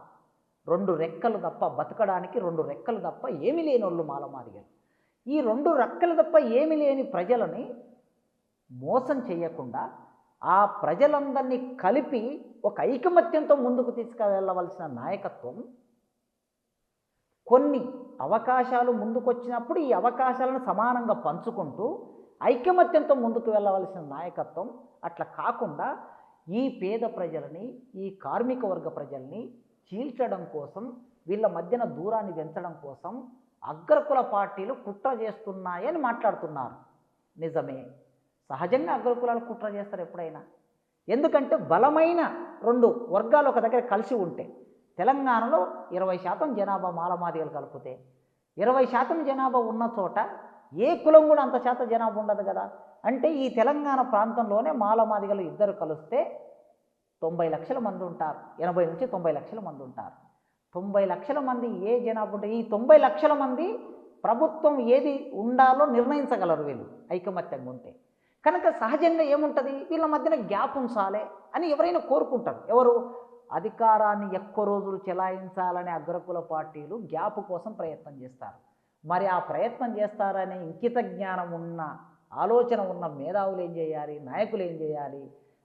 [SPEAKER 2] 2 రెక్కలు తప్ప బతకడానికి 2 రెక్కలు తప్ప ఏమీ లేని వాళ్ళు మాల మాదిగలు. ఈ 2 రక్కలు తప్ప ఏమీ లేని ప్రజలని మోసం చేయకుండా ఆ ప్రజలందరినీ కలిపి ఒక ఐకమత్యంతో ముందుకు తీసుకువెళ్ళవలసిన నాయకత్వం కొన్ని అవకాశాలు ముందుకొచ్చినప్పుడు ఈ అవకాశాలను సమానంగా పంచుకుంటూ ఐకమత్యంతో ముందుకు వెళ్ళవలసిన నాయకత్వం అట్లా కాకుండా ఈ పేద ప్రజలని, ఈ కార్మిక వర్గ ప్రజల్ని చీల్చడం కోసం, వీళ్ళ మధ్యన దూరాన్ని పెంచడం కోసం అగ్రకుల పార్టీలు కుట్ర చేస్తున్నాయని మాట్లాడుతున్నారు. నిజమే, సహజంగా అగ్రకులాలు కుట్ర చేస్తారు ఎప్పుడైనా. ఎందుకంటే బలమైన 2 వర్గాలు ఒక దగ్గర కలిసి ఉంటే, తెలంగాణలో 20% జనాభా మాలమాదిగలు కలిపితే 20% జనాభా ఉన్న చోట ఏ కులం కూడా అంత శాతం జనాభా ఉండదు కదా. అంటే ఈ తెలంగాణ ప్రాంతంలోనే మాలమాదిగలు ఇద్దరు కలిస్తే 90 లక్షల మంది ఉంటారు. 80 నుంచి 90 లక్షల మంది ఉంటారు. 90 లక్షల మంది ఏ జనాభా ఉంటే ఈ 90 లక్షల మంది ప్రభుత్వం ఏది ఉండాలో నిర్ణయించగలరు వీళ్ళు ఐకమత్యంగా ఉంటే. కనుక సహజంగా ఏముంటుంది, వీళ్ళ మధ్యన గ్యాప్ ఉంచాలి అని ఎవరైనా కోరుకుంటారు. ఎవరు? అధికారాన్ని ఎక్కువ రోజులు చెలాయించాలనే అగ్రకుల పార్టీలు గ్యాప్ కోసం ప్రయత్నం చేస్తారు. మరి ఆ ప్రయత్నం చేస్తారనే ఇంకిత జ్ఞానం ఉన్న, ఆలోచన ఉన్న మేధావులు ఏం చేయాలి, నాయకులు ఏం చేయాలి?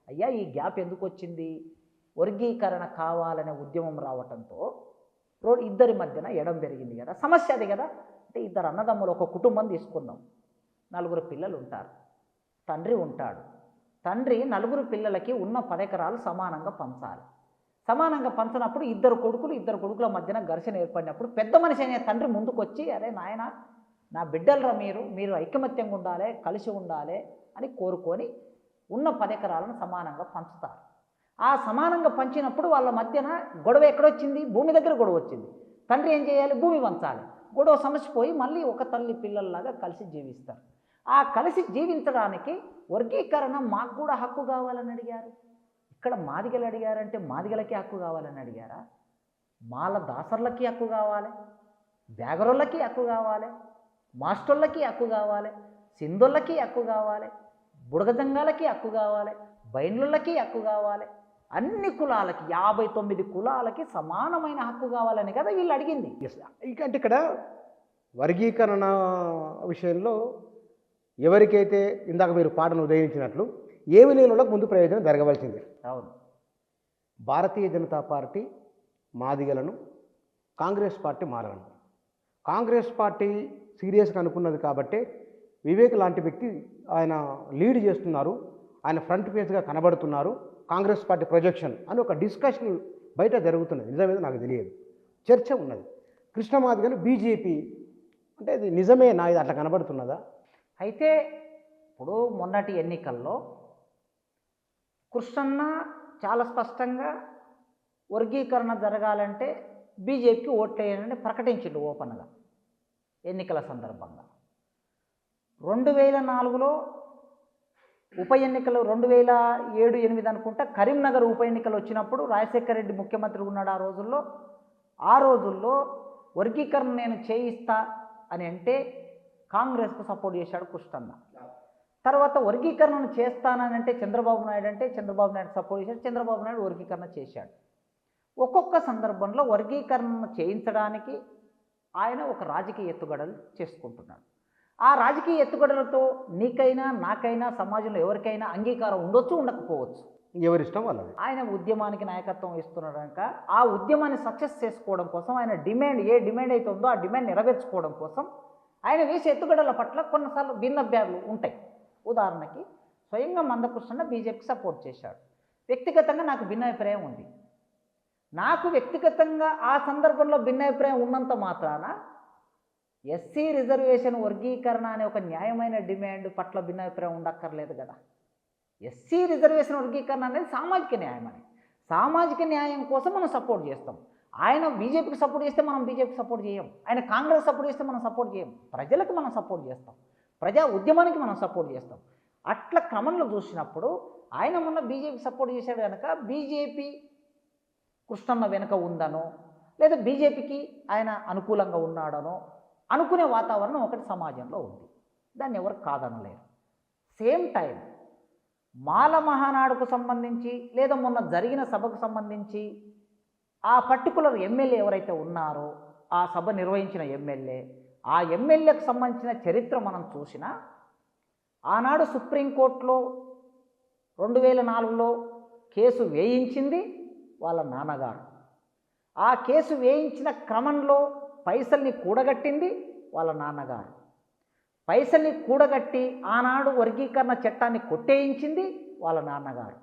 [SPEAKER 2] అయ్యా ఈ గ్యాప్ ఎందుకు వచ్చింది? వర్గీకరణ కావాలనే ఉద్యమం రావటంతో ఇద్దరి మధ్యన ఎడం పెరిగింది కదా, సమస్య అది కదా. అంటే ఇద్దరు అన్నదమ్ములు, ఒక కుటుంబం తీసుకుందాం, 4 పిల్లలు ఉంటారు, తండ్రి ఉంటాడు. తండ్రి 4 పిల్లలకి ఉన్న 10 ఎకరాలు సమానంగా పంచాలి. సమానంగా పంచినప్పుడు ఇద్దరు కొడుకుల మధ్యన ఘర్షణ ఏర్పడినప్పుడు పెద్ద మనిషి అనే తండ్రి ముందుకు వచ్చి, అరే నాయన, నా బిడ్డలరా మీరు ఐకమత్యంగా ఉండాలి, కలిసి ఉండాలి అని కోరుకొని ఉన్న 10 ఎకరాలను సమానంగా పంచుతారు. ఆ సమానంగా పంచినప్పుడు వాళ్ళ మధ్యన గొడవ ఎక్కడొచ్చింది? భూమి దగ్గర గొడవ వచ్చింది. తండ్రి ఏం చేయాలి? భూమి పంచాలి. గొడవ సమసిపోయి మళ్ళీ ఒక తల్లి పిల్లల్లాగా కలిసి జీవిస్తారు. ఆ కలిసి జీవించడానికి వర్గీకరణ మాకు కూడా హక్కు కావాలని అడిగారు. ఇక్కడ మాదిగలు అడిగారంటే మాదిగలకి హక్కు కావాలని అడిగారా? మాల దాసర్లకి హక్కు కావాలి, బ్యాగరోళ్ళకి హక్కు కావాలి, మాస్టర్లకి హక్కు కావాలి, సింధులకి హక్కు కావాలి, బుడగజంగాలకి హక్కు కావాలి, బైండ్లకి హక్కు కావాలి. అన్ని కులాలకి, 59 కులాలకి సమానమైన హక్కు కావాలని కదా వీళ్ళు అడిగింది.
[SPEAKER 1] అంటే ఇక్కడ వర్గీకరణ విషయంలో ఎవరికైతే ఇందాక మీరు పాటను ఉదయించినట్లు ఏమి లేని వాళ్ళకు ముందు ప్రయోజనం జరగవలసింది.
[SPEAKER 2] అవును.
[SPEAKER 1] భారతీయ జనతా పార్టీ మాదిగలను, కాంగ్రెస్ పార్టీ మాలలను. కాంగ్రెస్ పార్టీ సీరియస్గా అనుకున్నది కాబట్టి వివేక్ లాంటి వ్యక్తి ఆయన లీడ్ చేస్తున్నారు, ఆయన ఫ్రంట్ పేజ్గా కనబడుతున్నారు, కాంగ్రెస్ పార్టీ ప్రొజెక్షన్ అని ఒక డిస్కషన్ బయట జరుగుతున్నది. నిజమేదో నాకు తెలియదు, చర్చ ఉన్నది. కృష్ణమాదిగలు బీజేపీ అంటే ఇది నిజమే నా, ఇది అట్లా కనబడుతున్నదా?
[SPEAKER 2] అయితే ఇప్పుడు మొన్నటి ఎన్నికల్లో కృష్ణన్న చాలా స్పష్టంగా వర్గీకరణ జరగాలంటే బీజేపీకి ఓట్లేయనని ప్రకటించిండు ఓపెన్గా ఎన్నికల సందర్భంగా. 2004లో ఉప ఎన్నికలు, 2007-8 అనుకుంటా కరీంనగర్ ఉప ఎన్నికలు వచ్చినప్పుడు రాజశేఖర రెడ్డి ముఖ్యమంత్రి ఉన్నాడు ఆ రోజుల్లో వర్గీకరణ నేను చేయిస్తా అని అంటే కాంగ్రెస్కు సపోర్ట్ చేశాడు కృష్ణన్న. తర్వాత వర్గీకరణను చేస్తానంటే చంద్రబాబు నాయుడు సపోర్ట్ చేశాడు, చంద్రబాబు నాయుడు వర్గీకరణ చేశాడు. ఒక్కొక్క సందర్భంలో వర్గీకరణను చేయించడానికి ఆయన ఒక రాజకీయ ఎత్తుగడలు చేసుకుంటున్నాడు. ఆ రాజకీయ ఎత్తుగడలతో నీకైనా నాకైనా సమాజంలో ఎవరికైనా అంగీకారం ఉండొచ్చు, ఉండకపోవచ్చు,
[SPEAKER 1] ఎవరిష్టం వాళ్ళది.
[SPEAKER 2] ఆయన ఉద్యమానికి నాయకత్వం ఇస్తున్నాడు కనుక ఆ ఉద్యమాన్ని సక్సెస్ చేసుకోవడం కోసం ఆయన ఏ డిమాండ్ అయితే ఉందో ఆ డిమాండ్ నెరవేర్చుకోవడం కోసం ఆయన వేసే ఎత్తుగడల పట్ల కొన్నిసార్లు భిన్నాభిప్రాయాలు ఉంటాయి. ఉదాహరణకి స్వయంగా మందకృష్ణ బీజేపీకి సపోర్ట్ చేశాడు. వ్యక్తిగతంగా నాకు భిన్నాభిప్రాయం ఉంది. నాకు వ్యక్తిగతంగా ఆ సందర్భంలో భిన్నాభిప్రాయం ఉన్నంత మాత్రాన ఎస్సీ రిజర్వేషన్ వర్గీకరణ అనే ఒక న్యాయమైన డిమాండ్ పట్ల భిన్నాభిప్రాయం ఉండక్కర్లేదు కదా. ఎస్సీ రిజర్వేషన్ వర్గీకరణ అనేది సామాజిక న్యాయం అని, సామాజిక న్యాయం కోసం మనం సపోర్ట్ చేస్తాం. ఆయన బీజేపీకి సపోర్ట్ చేస్తే మనం బీజేపీకి సపోర్ట్ చేయం, ఆయన కాంగ్రెస్ సపోర్ట్ చేస్తే మనం సపోర్ట్ చేయం. ప్రజలకు మనం సపోర్ట్ చేస్తాం, ప్రజా ఉద్యమానికి మనం సపోర్ట్ చేస్తాం. అట్లా క్రమంలో చూసినప్పుడు ఆయన మొన్న బీజేపీ సపోర్ట్ చేశాడు కనుక బీజేపీ కృష్ణన్న వెనుక ఉందనో లేదా బీజేపీకి ఆయన అనుకూలంగా ఉన్నాడనో అనుకునే వాతావరణం ఒకటి సమాజంలో ఉంది. దాన్ని ఎవరు కాదనలేరు. సేమ్ టైం మాల మహానాడుకు సంబంధించి లేదా మొన్న జరిగిన సభకు సంబంధించి ఆ పర్టికులర్ ఎమ్మెల్యే ఎవరైతే ఉన్నారో, ఆ సభ నిర్వహించిన ఎమ్మెల్యే, ఆ ఎమ్మెల్యేకు సంబంధించిన చరిత్ర మనం చూసినా ఆనాడు సుప్రీంకోర్టులో 2004లో కేసు వేయించింది వాళ్ళ నాన్నగారు. ఆ కేసు వేయించిన క్రమంలో పైసల్ని కూడగట్టింది వాళ్ళ నాన్నగారు. పైసల్ని కూడగట్టి ఆనాడు వర్గీకరణ చట్టాన్ని కొట్టేయించింది వాళ్ళ నాన్నగారు.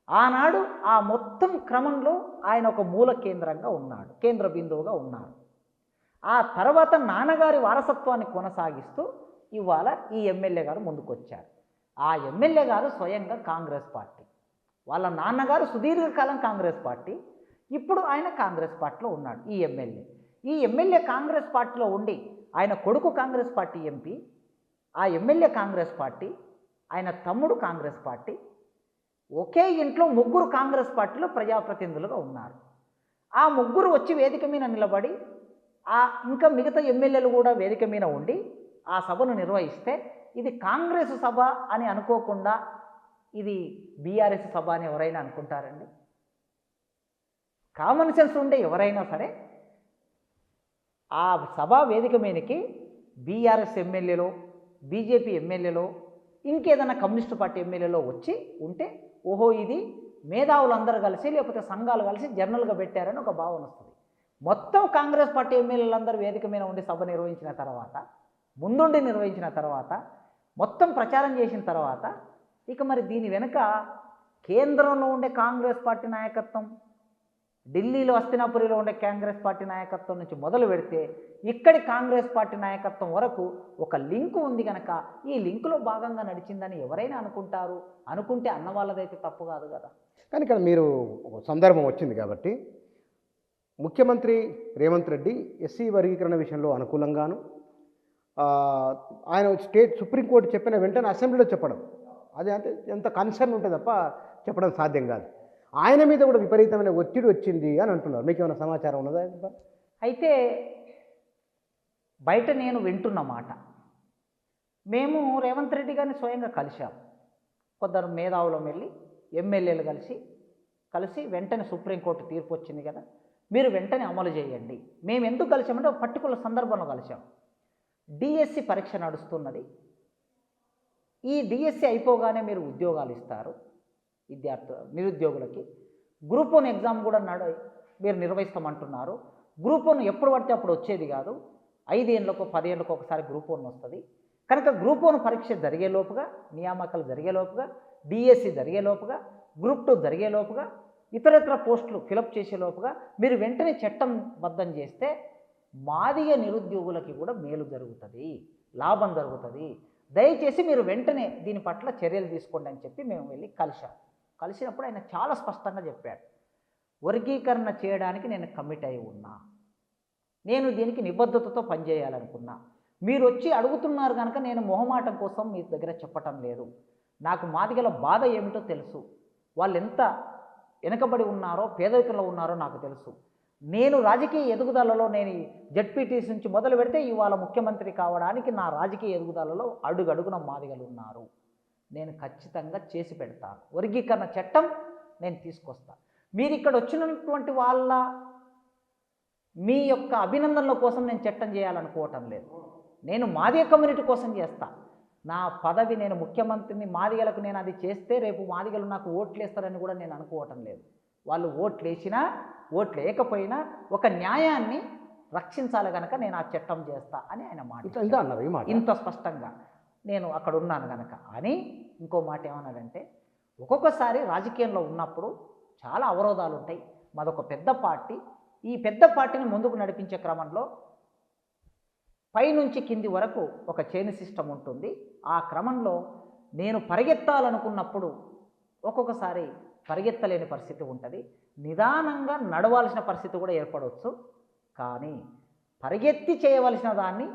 [SPEAKER 2] ఆనాడు ఆ మొత్తం క్రమంలో ఆయన ఒక మూల కేంద్రంగా ఉన్నాడు, కేంద్ర బిందువుగా ఉన్నారు. ఆ తర్వాత నాన్నగారి వారసత్వాన్ని కొనసాగిస్తూ ఇవాళ ఈ ఎమ్మెల్యే గారు ముందుకొచ్చారు. ఆ ఎమ్మెల్యే గారు స్వయంగా కాంగ్రెస్ పార్టీ, వాళ్ళ నాన్నగారు సుదీర్ఘకాలం కాంగ్రెస్ పార్టీ, ఇప్పుడు ఆయన కాంగ్రెస్ పార్టీలో ఉన్నాడు. ఈ ఎమ్మెల్యే కాంగ్రెస్ పార్టీలో ఉండి ఆయన కొడుకు కాంగ్రెస్ పార్టీ ఎంపీ, ఆ ఎమ్మెల్యే కాంగ్రెస్ పార్టీ, ఆయన తమ్ముడు కాంగ్రెస్ పార్టీ, ఒకే ఇంట్లో ముగ్గురు కాంగ్రెస్ పార్టీలో ప్రజాప్రతినిధులుగా ఉన్నారు. ఆ ముగ్గురు వచ్చి వేదిక మీద నిలబడి ఇంకా మిగతా ఎమ్మెల్యేలు కూడా వేదిక మీద ఉండి ఆ సభను నిర్వహిస్తే ఇది కాంగ్రెస్ సభ అని అనుకోకుండా ఇది బీఆర్ఎస్ సభ అని ఎవరైనా అనుకుంటారండి? కామన్ సెన్స్ ఉండే ఎవరైనా సరే ఆ సభా వేదిక మీదకి బీఆర్ఎస్ ఎమ్మెల్యేలో, బీజేపీ ఎమ్మెల్యేలో, ఇంకేదైనా కమ్యూనిస్టు పార్టీ ఎమ్మెల్యేలో వచ్చి ఉంటే ఓహో ఇది మేధావులందరూ కలిసి లేకపోతే సంఘాలు కలిసి జర్నల్గా పెట్టారని ఒక భావన వస్తుంది. మొత్తం కాంగ్రెస్ పార్టీ ఎమ్మెల్యేలందరూ వేదిక మీద ఉండి సభ నిర్వహించిన తర్వాత, ముందుండి నిర్వహించిన తర్వాత, మొత్తం ప్రచారం చేసిన తర్వాత ఇక మరి దీని వెనుక కేంద్రంలో ఉండే కాంగ్రెస్ పార్టీ నాయకత్వం, ఢిల్లీలో హస్తినాపురిలో ఉండే కాంగ్రెస్ పార్టీ నాయకత్వం నుంచి మొదలు పెడితే ఇక్కడి కాంగ్రెస్ పార్టీ నాయకత్వం వరకు ఒక లింకు ఉంది కనుక ఈ లింకులో భాగంగా నడిచిందని ఎవరైనా అనుకుంటారు. అనుకుంటే అన్న వాళ్ళదైతే తప్పు కాదు కదా.
[SPEAKER 1] కానీ ఇక్కడ మీరు ఒక సందర్భం వచ్చింది కాబట్టి ముఖ్యమంత్రి రేవంత్ రెడ్డి ఎస్సీ వర్గీకరణ విషయంలో అనుకూలంగాను, ఆయన సుప్రీంకోర్టు చెప్పిన వెంటనే అసెంబ్లీలో చెప్పడం, అది అంటే ఎంత కన్సర్న్ ఉంటుంది తప్ప చెప్పడం సాధ్యం కాదు. ఆయన మీద కూడా విపరీతమైన ఒత్తిడి వచ్చింది అని అంటున్నారు. మీకు ఏమైనా సమాచారం ఉన్నదా?
[SPEAKER 2] అయితే బయట నేను వింటున్న మాట, మేము రేవంత్ రెడ్డి గారిని స్వయంగా కలిశాం. కొందరు మేధావులం వెళ్ళి ఎమ్మెల్యేలు కలిసి వెంటనే సుప్రీంకోర్టు తీర్పు వచ్చింది కదా, మీరు వెంటనే అమలు చేయండి. మేము ఎందుకు కలిసామంటే ఒక పర్టికులర్ సందర్భంలో కలిసాం. డిఎస్సి పరీక్ష నడుస్తున్నది. ఈ డిఎస్సి అయిపోగానే మీరు ఉద్యోగాలు ఇస్తారు నిరుద్యోగులకి. గ్రూప్ 1 ఎగ్జామ్ కూడా మీరు నిర్వహిస్తామంటున్నారు. గ్రూప్ 1 ఎప్పుడు పడితే అప్పుడు వచ్చేది కాదు, 5 ఏళ్ళకో 10 ఏళ్ళకో ఒకసారి గ్రూప్ 1 వస్తుంది. కనుక గ్రూప్ 1 పరీక్ష జరిగేలోపుగా, నియామకాలు జరిగేలోపుగా, డిఎస్సి జరిగేలోపుగా, గ్రూప్ 2 జరిగేలోపుగా, ఇతరత్ర పోస్టులు ఫిలప్ చేసేలోపుగా మీరు వెంటనే చట్టం బద్ధం చేస్తే మాదిగ నిరుద్యోగులకి కూడా మేలు జరుగుతుంది, లాభం జరుగుతుంది. దయచేసి మీరు వెంటనే దీని పట్ల చర్యలు తీసుకోండి అని చెప్పి మేము వెళ్ళి కలిసినప్పుడు ఆయన చాలా స్పష్టంగా చెప్పాడు, వర్గీకరణ చేయడానికి నేను కమిట్ అయి ఉన్నా, నేను దీనికి నిబద్ధతతో పనిచేయాలనుకున్నా. మీరు వచ్చి అడుగుతున్నారు కనుక నేను మొహమాటం కోసం మీ దగ్గర చెప్పటం లేదు. నాకు మాదిగల బాధ ఏమిటో తెలుసు, వాళ్ళు ఎంత వెనకబడి ఉన్నారో, పేదరికంలో ఉన్నారో నాకు తెలుసు. నేను రాజకీయ ఎదుగుదలలో నేను జడ్పీటీసీ నుంచి మొదలు పెడితే ఇవాళ ముఖ్యమంత్రి కావడానికి నా రాజకీయ ఎదుగుదలలో అడుగడుగున మాదిగలు ఉన్నారు. నేను ఖచ్చితంగా చేసి పెడతాను. వర్గీకరణ చట్టం నేను తీసుకొస్తాను. మీరు ఇక్కడ వచ్చినటువంటి మీ యొక్క అభినందనల కోసం నేను చట్టం చేయాలనుకోవటం లేదు. నేను మాదిగ కమ్యూనిటీ కోసం చేస్తా. నా పదవి, నేను ముఖ్యమంత్రిని, మాదిగలకు నేను అది చేస్తే రేపు మాదిగలు నాకు ఓట్లు వేస్తారని కూడా నేను అనుకోవటం లేదు. వాళ్ళు ఓట్లు వేసినా ఓట్లు వేయకపోయినా ఒక న్యాయాన్ని రక్షించాలి కనుక నేను ఆ చట్టం చేస్తా అని ఆయన మాట ఇంత స్పష్టంగా నేను అక్కడ ఉన్నాను కనుక అని. ఇంకో మాట ఏమన్నాడంటే, ఒక్కొక్కసారి రాజకీయంలో ఉన్నప్పుడు చాలా అవరోధాలు ఉంటాయి. మాదొక పెద్ద పార్టీ, ఈ పెద్ద పార్టీని ముందుకు నడిపించే క్రమంలో పైనుంచి కింది వరకు ఒక చైన్ సిస్టమ్ ఉంటుంది. ఆ క్రమంలో నేను పరిగెత్తాలనుకున్నప్పుడు ఒక్కొక్కసారి పరిగెత్తలేని పరిస్థితి ఉంటుంది, నిదానంగా నడవాల్సిన పరిస్థితి కూడా ఏర్పడవచ్చు. కానీ పరిగెత్తి చేయవలసిన దాన్ని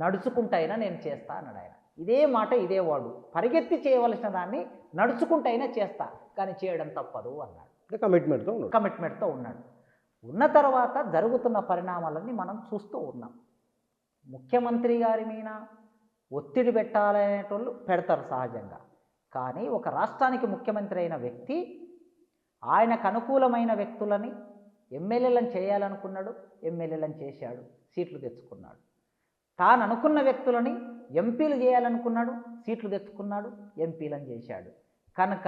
[SPEAKER 2] నడుచుకుంటైనా నేను చేస్తా అన్నాడు ఆయన. ఇదే మాట, ఇదే వాడు, పరిగెత్తి చేయవలసిన దాన్ని నడుచుకుంటైనా చేస్తా, కానీ చేయడం తప్పదు అన్నాడు. కమిట్మెంట్తో ఉన్నాడు. ఉన్న తర్వాత జరుగుతున్న పరిణామాలన్నీ మనం చూస్తూ ఉన్నాం. ముఖ్యమంత్రి గారి మీద ఒత్తిడి పెట్టాలనేటోళ్ళు పెడతారు సహజంగా. కానీ ఒక రాష్ట్రానికి ముఖ్యమంత్రి అయిన వ్యక్తి ఆయనకు అనుకూలమైన వ్యక్తులని ఎమ్మెల్యేలను చేయాలనుకున్నాడు, ఎమ్మెల్యేలను చేశాడు, సీట్లు తెచ్చుకున్నాడు. తాను అనుకున్న వ్యక్తులని ఎంపీలు చేయాలనుకున్నాడు, సీట్లు తెచ్చుకున్నాడు, ఎంపీలను చేశాడు. కనుక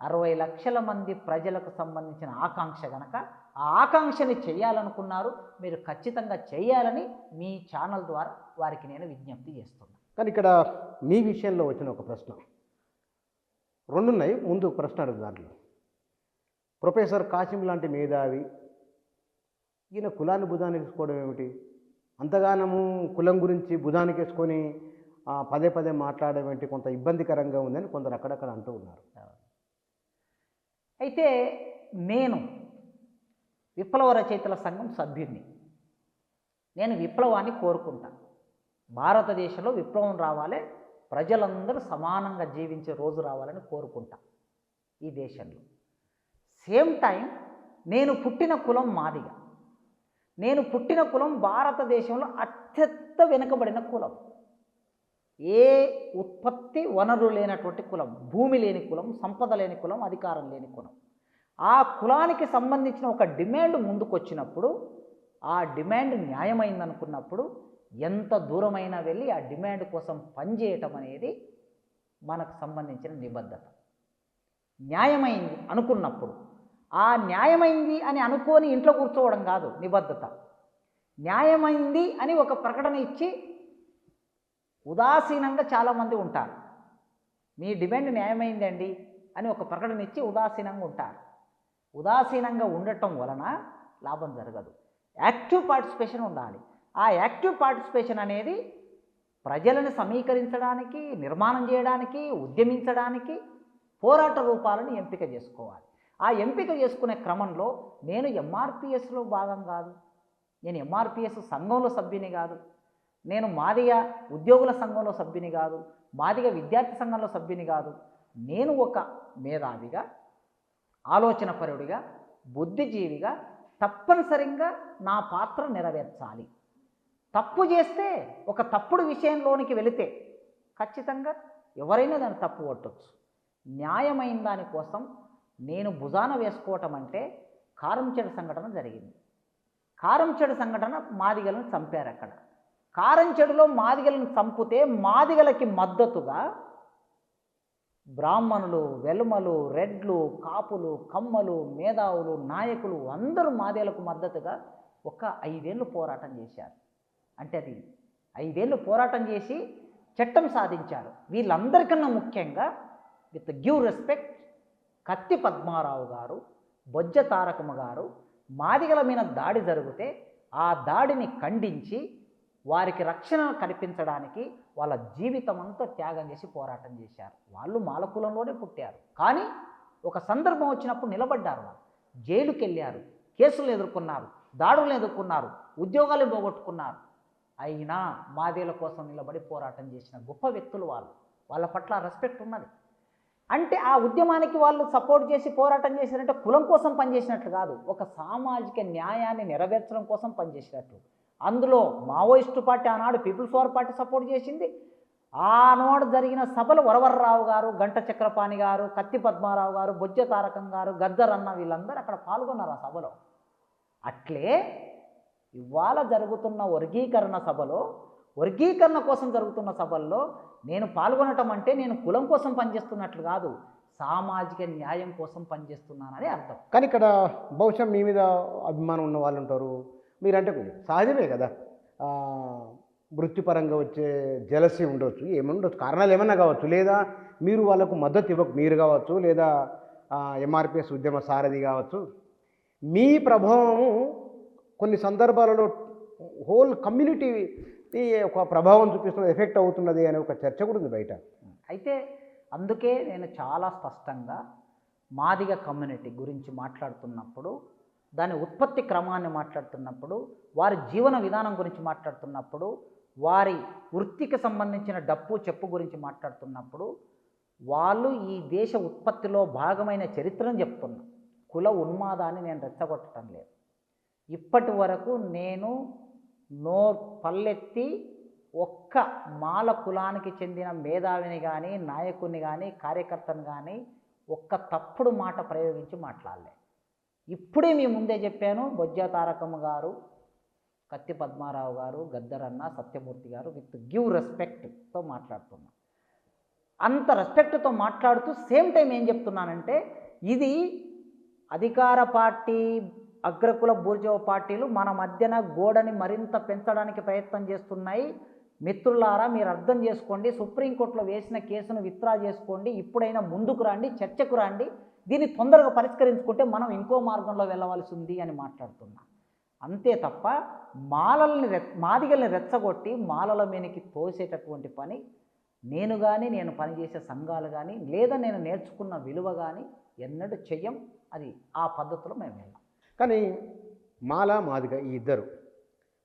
[SPEAKER 2] 60 లక్షల మంది ప్రజలకు సంబంధించిన ఆకాంక్ష కనుక ఆ ఆకాంక్షని చేయాలనుకున్నారు. మీరు ఖచ్చితంగా చేయాలని మీ ఛానల్ ద్వారా వారికి నేను విజ్ఞప్తి చేస్తున్నాను.
[SPEAKER 1] కానీ ఇక్కడ మీ విషయంలో వచ్చిన ఒక ప్రశ్న రెండు ఉన్నాయి. ముందు ప్రశ్న అడుగు దాంట్లో. ప్రొఫెసర్ కాసిం లాంటి మేధావి ఈయన కులాన్ని భుజానికి వేసుకోవడం ఏమిటి? అంతగానము కులం గురించి భుజానికి వేసుకొని పదే పదే మాట్లాడడం ఏంటి? కొంత ఇబ్బందికరంగా ఉందని కొందరు అక్కడక్కడ అంటూ ఉన్నారు.
[SPEAKER 2] అయితే నేను విప్లవ రచయితల సంఘం సభ్యుడిని. నేను విప్లవాన్ని కోరుకుంటాను. భారతదేశంలో విప్లవం రావాలి, ప్రజలందరూ సమానంగా జీవించే రోజు రావాలని కోరుకుంటా ఈ దేశంలో. సేమ్ టైం నేను పుట్టిన కులం మాదిగ. నేను పుట్టిన కులం భారతదేశంలో అత్యంత వెనుకబడిన కులం. ఏ ఉత్పత్తి వనరు లేనటువంటి కులం, భూమి లేని కులం, సంపద లేని కులం, అధికారం లేని కులం. ఆ కులానికి సంబంధించిన ఒక డిమాండ్ ముందుకొచ్చినప్పుడు, ఆ డిమాండ్ న్యాయమైందనుకున్నప్పుడు ఎంత దూరమైనా వెళ్ళి ఆ డిమాండ్ కోసం పనిచేయటం అనేది మనకు సంబంధించిన నిబద్ధత. న్యాయమైంది అనుకున్నప్పుడు ఆ న్యాయమైంది అని అనుకోని ఇంట్లో కూర్చోవడం కాదు నిబద్ధత. న్యాయమైంది అని ఒక ప్రకటన ఇచ్చి ఉదాసీనంగా చాలామంది ఉంటారు. మీ డిమాండ్ న్యాయమైందండి అని ఒక ప్రకటన ఇచ్చి ఉదాసీనంగా ఉంటారు. ఉదాసీనంగా ఉండటం వలన లాభం జరగదు. యాక్టివ్ పార్టిసిపేషన్ ఉండాలి. ఆ యాక్టివ్ పార్టిసిపేషన్ అనేది ప్రజలను సమీకరించడానికి, నిర్మాణం చేయడానికి, ఉద్యమించడానికి పోరాట రూపాలను ఎంపిక చేసుకోవాలి. ఆ ఎంపిక చేసుకునే క్రమంలో నేను ఎంఆర్పిఎస్లో భాగం కాదు, నేను ఎంఆర్పిఎస్ సంఘంలో సభ్యుని కాదు, నేను మాదిగ ఉద్యోగుల సంఘంలో సభ్యుని కాదు, మాదిగ విద్యార్థి సంఘంలో సభ్యుని కాదు. నేను ఒక మేధావిగా, ఆలోచనపరుడిగా, బుద్ధిజీవిగా తప్పనిసరిగా నా పాత్ర నెరవేర్చాలి. తప్పు చేస్తే, ఒక తప్పుడు విషయంలోనికి వెళితే ఖచ్చితంగా ఎవరైనా దాన్ని తప్పు కొట్టవచ్చు. న్యాయమైన దానికోసం నేను భుజాన వేసుకోవటం అంటే కారంచెడు సంఘటన జరిగింది. కారంచెడు సంఘటన మాదిగలను చంపారు. అక్కడ కారంచెడులో మాదిగలను చంపితే మాదిగలకి మద్దతుగా బ్రాహ్మణులు, వెలుమలు, రెడ్లు, కాపులు, కమ్మలు, మేధావులు, నాయకులు అందరూ మాదిగలకు మద్దతుగా ఒక 5 ఏళ్ళు పోరాటం చేశారు. అంటే అది 5 ఏళ్ళు పోరాటం చేసి చట్టం సాధించారు. వీళ్ళందరికన్నా ముఖ్యంగా విత్ గివ్ రెస్పెక్ట్ కత్తి పద్మారావు గారు, బొజ్జ తారకమ్మ గారు మాదిగల మీద దాడి జరిగితే ఆ దాడిని ఖండించి వారికి రక్షణ కల్పించడానికి వాళ్ళ జీవితం అంతా త్యాగం చేసి పోరాటం చేశారు. వాళ్ళు మాల కులంలోనే పుట్టారు, కానీ ఒక సందర్భం వచ్చినప్పుడు నిలబడ్డారు. వాళ్ళు జైలుకి వెళ్ళారు, కేసులు ఎదుర్కొన్నారు, దాడులను ఎదుర్కొన్నారు, ఉద్యోగాలు పోగొట్టుకున్నారు. అయినా మాదిగల కోసం నిలబడి పోరాటం చేసిన గొప్ప వ్యక్తులు వాళ్ళు. వాళ్ళ పట్ల రెస్పెక్ట్ ఉన్నది. అంటే ఆ ఉద్యమానికి వాళ్ళు సపోర్ట్ చేసి పోరాటం చేశారంటే కులం కోసం పనిచేసినట్లు కాదు, ఒక సామాజిక న్యాయాన్ని నెరవేర్చడం కోసం పనిచేసినట్లు. అందులో మావోయిస్టు పార్టీ ఆనాడు పీపుల్స్ వార్ పార్టీ సపోర్ట్ చేసింది. ఆనాడు జరిగిన సభలు వరవర్రావు గారు, గంట చక్రపాణి గారు, కత్తి పద్మారావు గారు, బొజ్జ తారకం గారు, గద్దరన్న వీళ్ళందరూ అక్కడ పాల్గొన్నారు ఆ సభలో. అట్లే ఇవాళ జరుగుతున్న వర్గీకరణ సభలో, వర్గీకరణ కోసం జరుగుతున్న సభల్లో నేను పాల్గొనటం అంటే నేను కులం కోసం పనిచేస్తున్నట్లు కాదు, సామాజిక న్యాయం కోసం పనిచేస్తున్నానని అర్థం.
[SPEAKER 1] కానీ ఇక్కడ బహుశా మీ మీద అభిమానం ఉన్న వాళ్ళు ఉంటారు. మీరంటే సహజమే కదా, వృత్తిపరంగా వచ్చే జలసీ ఉండవచ్చు, ఏముండొచ్చు, కారణాలు ఏమన్నా కావచ్చు. లేదా మీరు వాళ్ళకు మద్దతు ఇవ్వకు, మీరు కావచ్చు, లేదా ఎంఆర్పిఎస్ ఉద్యమ సారథి కావచ్చు. మీ ప్రభావము కొన్ని సందర్భాలలో హోల్ కమ్యూనిటీ ఒక ప్రభావం చూపిస్తున్నది, ఎఫెక్ట్ అవుతున్నది అనే ఒక చర్చ కూడా ఉంది బయట.
[SPEAKER 2] అయితే అందుకే నేను చాలా స్పష్టంగా మాదిగ కమ్యూనిటీ గురించి మాట్లాడుతున్నప్పుడు, దాని ఉత్పత్తి క్రమాన్ని మాట్లాడుతున్నప్పుడు, వారి జీవన విధానం గురించి మాట్లాడుతున్నప్పుడు, వారి వృత్తికి సంబంధించిన డప్పు చెప్పు గురించి మాట్లాడుతున్నప్పుడు వాళ్ళు ఈ దేశ ఉత్పత్తిలో భాగమైన చరిత్రను చెప్తున్నా. కుల ఉన్మాదాన్ని నేను రెచ్చగొట్టడం లేదు. ఇప్పటి వరకు నేను పల్లెత్తి ఒక్క మాల కులానికి చెందిన మేధావిని కానీ, నాయకుడిని కానీ, కార్యకర్తను కానీ ఒక్క తప్పుడు మాట ప్రయోగించి మాట్లాడలే. ఇప్పుడే మీ ముందే చెప్పాను, బొజ్జ తారకమ్మ గారు, కత్తి పద్మారావు గారు, గద్దరన్న, సత్యమూర్తి గారు విత్ గివ్ రెస్పెక్ట్తో మాట్లాడుతున్నా. అంత రెస్పెక్ట్తో మాట్లాడుతూ సేమ్ టైం ఏం చెప్తున్నానంటే, ఇది అధికార పార్టీ, అగ్రకుల బూర్జవ పార్టీలు మన మధ్యన గోడని మరింత పెంచడానికి ప్రయత్నం చేస్తున్నాయి. మిత్రులారా, మీరు అర్థం చేసుకోండి. సుప్రీంకోర్టులో వేసిన కేసును విత్డ్రా చేసుకోండి. ఇప్పుడైనా ముందుకు రండి, చర్చకు రండి. దీన్ని తొందరగా పరిష్కరించుకుంటే మనం ఇంకో మార్గంలో వెళ్ళవలసి ఉంది అని మాట్లాడుతున్నా. అంతే తప్ప మాదిగల్ని రెచ్చగొట్టి మాలల మీదకి తోసేటటువంటి పని నేను కానీ, నేను పనిచేసే సంఘాలు కానీ, లేదా నేను నేర్చుకున్న విలువ కానీ ఎన్నడూ చెయ్యం. అది ఆ పద్ధతిలో మేము వెళ్ళాం.
[SPEAKER 1] కానీ మాల, మాదిగ ఈ ఇద్దరు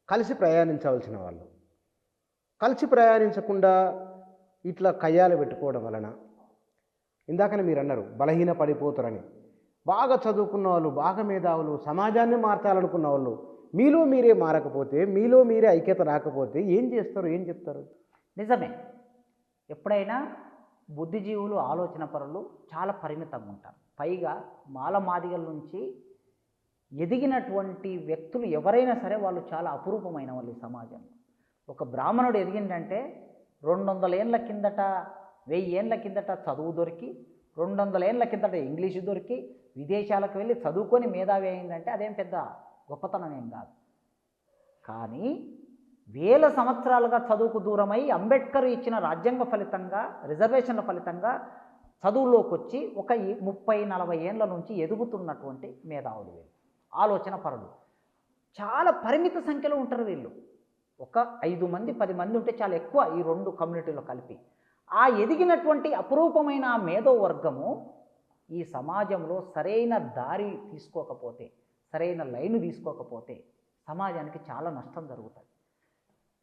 [SPEAKER 1] కలిసి ప్రయాణించవలసిన వాళ్ళు కలిసి ప్రయాణించకుండా ఇట్లా కయ్యాలు పెట్టుకోవడం వలన, ఇందాకనే మీరు అన్నారు బలహీన పడిపోతారని, బాగా చదువుకున్న వాళ్ళు, బాగా మేధావులు, సమాజాన్ని మార్చాలనుకున్న వాళ్ళు మీలో మీరే మారకపోతే, మీలో మీరే ఐక్యత రాకపోతే ఏం చేస్తారు, ఏం చెప్తారు?
[SPEAKER 2] నిజమే. ఎప్పుడైనా బుద్ధిజీవులు, ఆలోచన పరులు చాలా పరిమితంగా ఉంటారు. పైగా మాల మాదిగల నుంచి ఎదిగినటువంటి వ్యక్తులు ఎవరైనా సరే వాళ్ళు చాలా అపురూపమైన వాళ్ళు ఈ సమాజంలో. ఒక బ్రాహ్మణుడు ఎదిగిందంటే 200 ఏళ్ళ కిందట, 1000 ఏళ్ళ కిందట చదువు దొరికి, 200 ఏళ్ళ కిందట ఇంగ్లీషు దొరికి, విదేశాలకు వెళ్ళి చదువుకొని మేధావి అయిందంటే అదేం పెద్ద గొప్పతనం ఏం కాదు. కానీ 1000 సంవత్సరాలుగా చదువుకు దూరమై అంబేద్కర్ ఇచ్చిన రాజ్యాంగ ఫలితంగా, రిజర్వేషన్ల ఫలితంగా చదువులోకి వచ్చి ఒక 30-40 ఏళ్ళ నుంచి ఎదుగుతున్నటువంటి మేధావులు వీళ్ళు, ఆలోచన పరులు. చాలా పరిమిత సంఖ్యలో ఉంటారు వీళ్ళు. ఒక 5 మంది 10 మంది ఉంటే చాలా ఎక్కువ ఈ రెండు కమ్యూనిటీలో కలిపి. ఆ ఎదిగినటువంటి అపురూపమైన ఆ మేధో వర్గము ఈ సమాజంలో సరైన దారి తీసుకోకపోతే, సరైన లైన్ తీసుకోకపోతే సమాజానికి చాలా నష్టం జరుగుతుంది.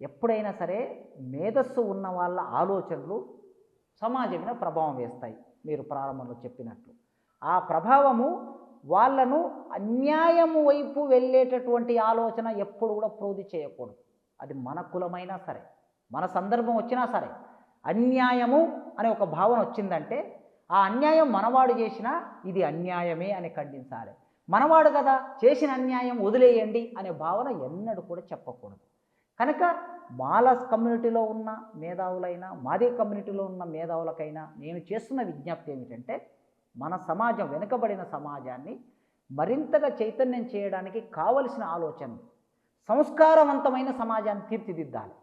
[SPEAKER 2] ఎప్పుడైనా సరే మేధస్సు ఉన్న వాళ్ళ ఆలోచనలు సమాజం మీద ప్రభావం వేస్తాయి. మీరు ప్రారంభంలో చెప్పినట్లు ఆ ప్రభావము వాళ్ళను అన్యాయము వైపు వెళ్ళేటటువంటి ఆలోచన ఎప్పుడు కూడా ప్రోధి చేయకూడదు. అది మన కులమైనా సరే, మన సందర్భం వచ్చినా సరే, అన్యాయము అనే ఒక భావన వచ్చిందంటే ఆ అన్యాయం మనవాడు చేసినా ఇది అన్యాయమే అని ఖండించాలి. మనవాడు కదా, చేసిన అన్యాయం వదిలేయండి అనే భావన ఎన్నడూ కూడా చెప్పకూడదు. కనుక మాల కమ్యూనిటీలో ఉన్న మేధావులైనా, మాది కమ్యూనిటీలో ఉన్న మేధావులకైనా నేను చేస్తున్న విజ్ఞప్తి ఏమిటంటే, మన సమాజం, వెనుకబడిన సమాజాన్ని మరింతగా చైతన్యం చేయడానికి కావలసిన ఆలోచనలు, సంస్కారవంతమైన సమాజాన్ని తీర్చిదిద్దాలి.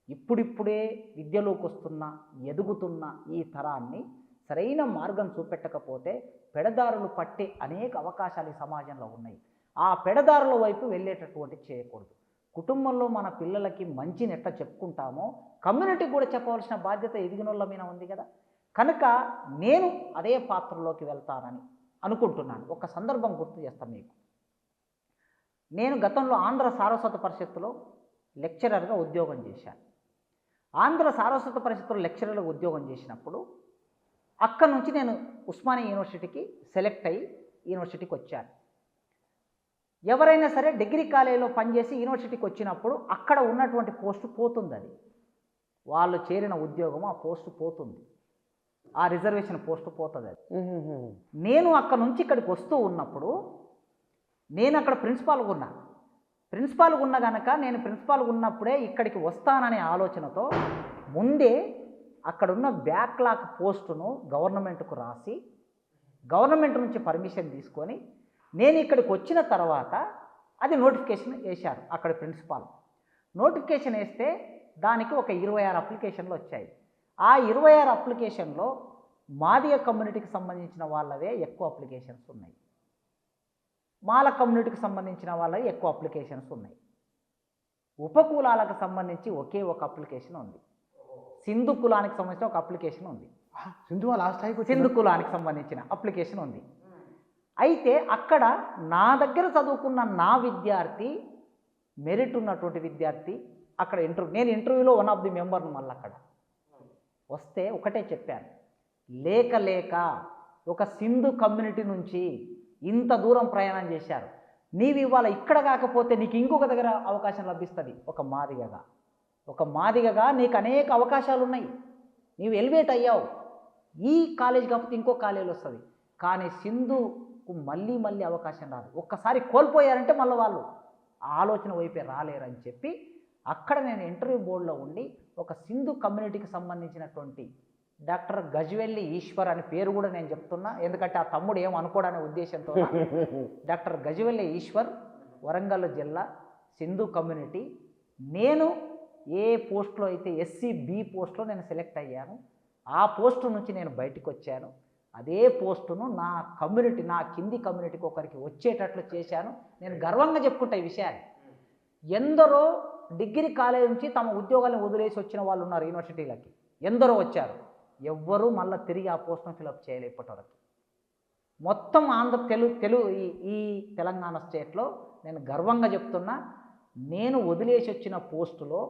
[SPEAKER 2] ఇప్పుడిప్పుడే విద్యలోకి వస్తున్న, ఎదుగుతున్న ఈ తరాన్ని సరైన మార్గం చూపెట్టకపోతే పెడదారులు పట్టే అనేక అవకాశాలు ఈ సమాజంలో ఉన్నాయి. ఆ పెడదారుల వైపు వెళ్ళేటటువంటి చేయకూడదు. కుటుంబంలో మన పిల్లలకి మంచిని ఎట్లా చెప్పుకుంటామో కమ్యూనిటీ కూడా చెప్పవలసిన బాధ్యత ఎదిగినోళ్ళ మీద ఉంది కదా. కనుక నేను అదే పాత్రలోకి వెళ్తానని అనుకుంటున్నాను. ఒక సందర్భం గుర్తు చేస్తాను మీకు. నేను గతంలో ఆంధ్ర సారస్వత పరిషత్తులో లెక్చరర్గా ఉద్యోగం చేశాను. ఆంధ్ర సారస్వత పరిషత్తులో లెక్చరర్గా ఉద్యోగం చేసినప్పుడు అక్కడ నుంచి నేను ఉస్మానియా యూనివర్సిటీకి సెలెక్ట్ అయ్యి యూనివర్సిటీకి వచ్చాను. ఎవరైనా సరే డిగ్రీ కాలేజీలో పనిచేసి యూనివర్సిటీకి వచ్చినప్పుడు అక్కడ ఉన్నటువంటి పోస్టు పోతుంది. అది వాళ్ళు చేరిన ఉద్యోగం, ఆ పోస్టు పోతుంది, ఆ రిజర్వేషన్ పోస్టు పోతుంది. అది నేను అక్కడ నుంచి ఇక్కడికి వస్తూ ఉన్నప్పుడు నేను అక్కడ ప్రిన్సిపాల్గా ఉన్నా కనుక నేను ప్రిన్సిపాల్గా ఉన్నప్పుడే ఇక్కడికి వస్తాననే ఆలోచనతో ముందే అక్కడున్న బ్యాక్లాగ్ పోస్టును గవర్నమెంట్కు రాసి, గవర్నమెంట్ నుంచి పర్మిషన్ తీసుకొని నేను ఇక్కడికి వచ్చిన తర్వాత అది నోటిఫికేషన్ వేశారు అక్కడ ప్రిన్సిపాల్. నోటిఫికేషన్ వేస్తే దానికి ఒక 26 అప్లికేషన్లు వచ్చాయి. ఆ 26 అప్లికేషన్లో మాదిగ కమ్యూనిటీకి సంబంధించిన వాళ్ళవే ఎక్కువ అప్లికేషన్స్ ఉన్నాయి, మాల కమ్యూనిటీకి సంబంధించిన వాళ్ళవి ఎక్కువ అప్లికేషన్స్ ఉన్నాయి. ఉపకులాలకు సంబంధించి ఒకే ఒక అప్లికేషన్ ఉంది. సింధు కులానికి సంబంధించిన ఒక అప్లికేషన్ ఉంది. సింధు కులానికి సంబంధించిన అప్లికేషన్ ఉంది. అయితే అక్కడ నా దగ్గర చదువుకున్న నా విద్యార్థి, మెరిట్ ఉన్నటువంటి విద్యార్థి అక్కడ నేను ఇంటర్వ్యూలో వన్ ఆఫ్ ది మెంబర్ను మళ్ళీ అక్కడ వస్తే ఒకటే చెప్పాను, లేక ఒక సింధు కమ్యూనిటీ నుంచి ఇంత దూరం ప్రయాణం చేశారు, నీవు ఇవాళ ఇక్కడ కాకపోతే నీకు ఇంకొక దగ్గర అవకాశం లభిస్తుంది. ఒక మాదిగగా నీకు అనేక అవకాశాలు ఉన్నాయి, నీవు ఎలివేట్ అయ్యావు, ఈ కాలేజ్ కాకపోతే ఇంకో కాలేజీలో వస్తుంది. కానీ సింధుకు మళ్ళీ అవకాశం రాదు. ఒక్కసారి కోల్పోయారంటే మళ్ళీ వాళ్ళు ఆలోచన వైపే రాలేరని చెప్పి అక్కడ నేను ఇంటర్వ్యూ బోర్డులో ఉండి ఒక సింధు కమ్యూనిటీకి సంబంధించినటువంటి డాక్టర్ గజ్వెల్లి ఈశ్వర్ అనే పేరు కూడా నేను చెప్తున్నా, ఎందుకంటే ఆ తమ్ముడు ఏం అనుకోడనే ఉద్దేశంతో డాక్టర్ గజ్వెల్లి ఈశ్వర్, వరంగల్ జిల్లా, సింధు కమ్యూనిటీ. నేను ఏ పోస్ట్లో అయితే SCB పోస్ట్లో నేను సెలెక్ట్ అయ్యాను, ఆ పోస్టు నుంచి నేను బయటకు వచ్చాను. అదే పోస్టును నా కమ్యూనిటీ, నా కింది కమ్యూనిటీకి ఒకరికి వచ్చేటట్లు చేశాను. నేను గర్వంగా చెప్పుకుంటా ఈ విషయాన్ని. ఎందరో డిగ్రీ కాలేజ్ నుంచి తమ ఉద్యోగాలను వదిలేసి వచ్చిన వాళ్ళు ఉన్నారు యూనివర్సిటీలకి, ఎందరో వచ్చారు. ఎవ్వరూ మళ్ళీ తిరిగి ఆ పోస్టును ఫిలప్ చేయలే ఇప్పటివరకు. మొత్తం ఈ తెలంగాణ స్టేట్లో నేను గర్వంగా చెప్తున్నా, నేను వదిలేసి వచ్చిన పోస్టులో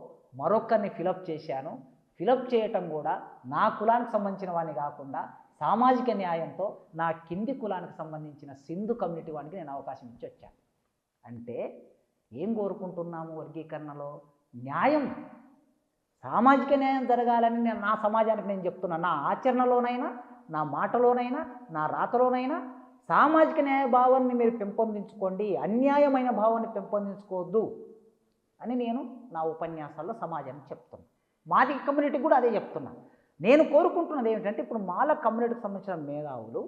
[SPEAKER 2] మరొకరిని ఫిలప్ చేశాను. ఫిలప్ చేయటం కూడా నా కులానికి సంబంధించిన వాడిని కాకుండా సామాజిక న్యాయంతో నా కింది కులానికి సంబంధించిన సింధు కమ్యూనిటీ వాడికి నేను అవకాశం ఇచ్చి వచ్చాను. అంటే ఏం కోరుకుంటున్నాము వర్గీకరణలో? న్యాయం, సామాజిక న్యాయం జరగాలని నేను నా సమాజానికి నేను చెప్తున్నా. నా ఆచరణలోనైనా, నా మాటలోనైనా, నా రాతలోనైనా సామాజిక న్యాయ భావాన్ని మీరు పెంపొందించుకోండి, అన్యాయమైన భావాన్ని పెంపొందించుకోవద్దు అని నేను నా ఉపన్యాసాల్లో సమాజానికి చెప్తున్నాను. మాది కమ్యూనిటీకి కూడా అదే చెప్తున్నా. నేను కోరుకుంటున్నది ఏమిటంటే, ఇప్పుడు మాల కమ్యూనిటీకి సంబంధించిన మేధావులు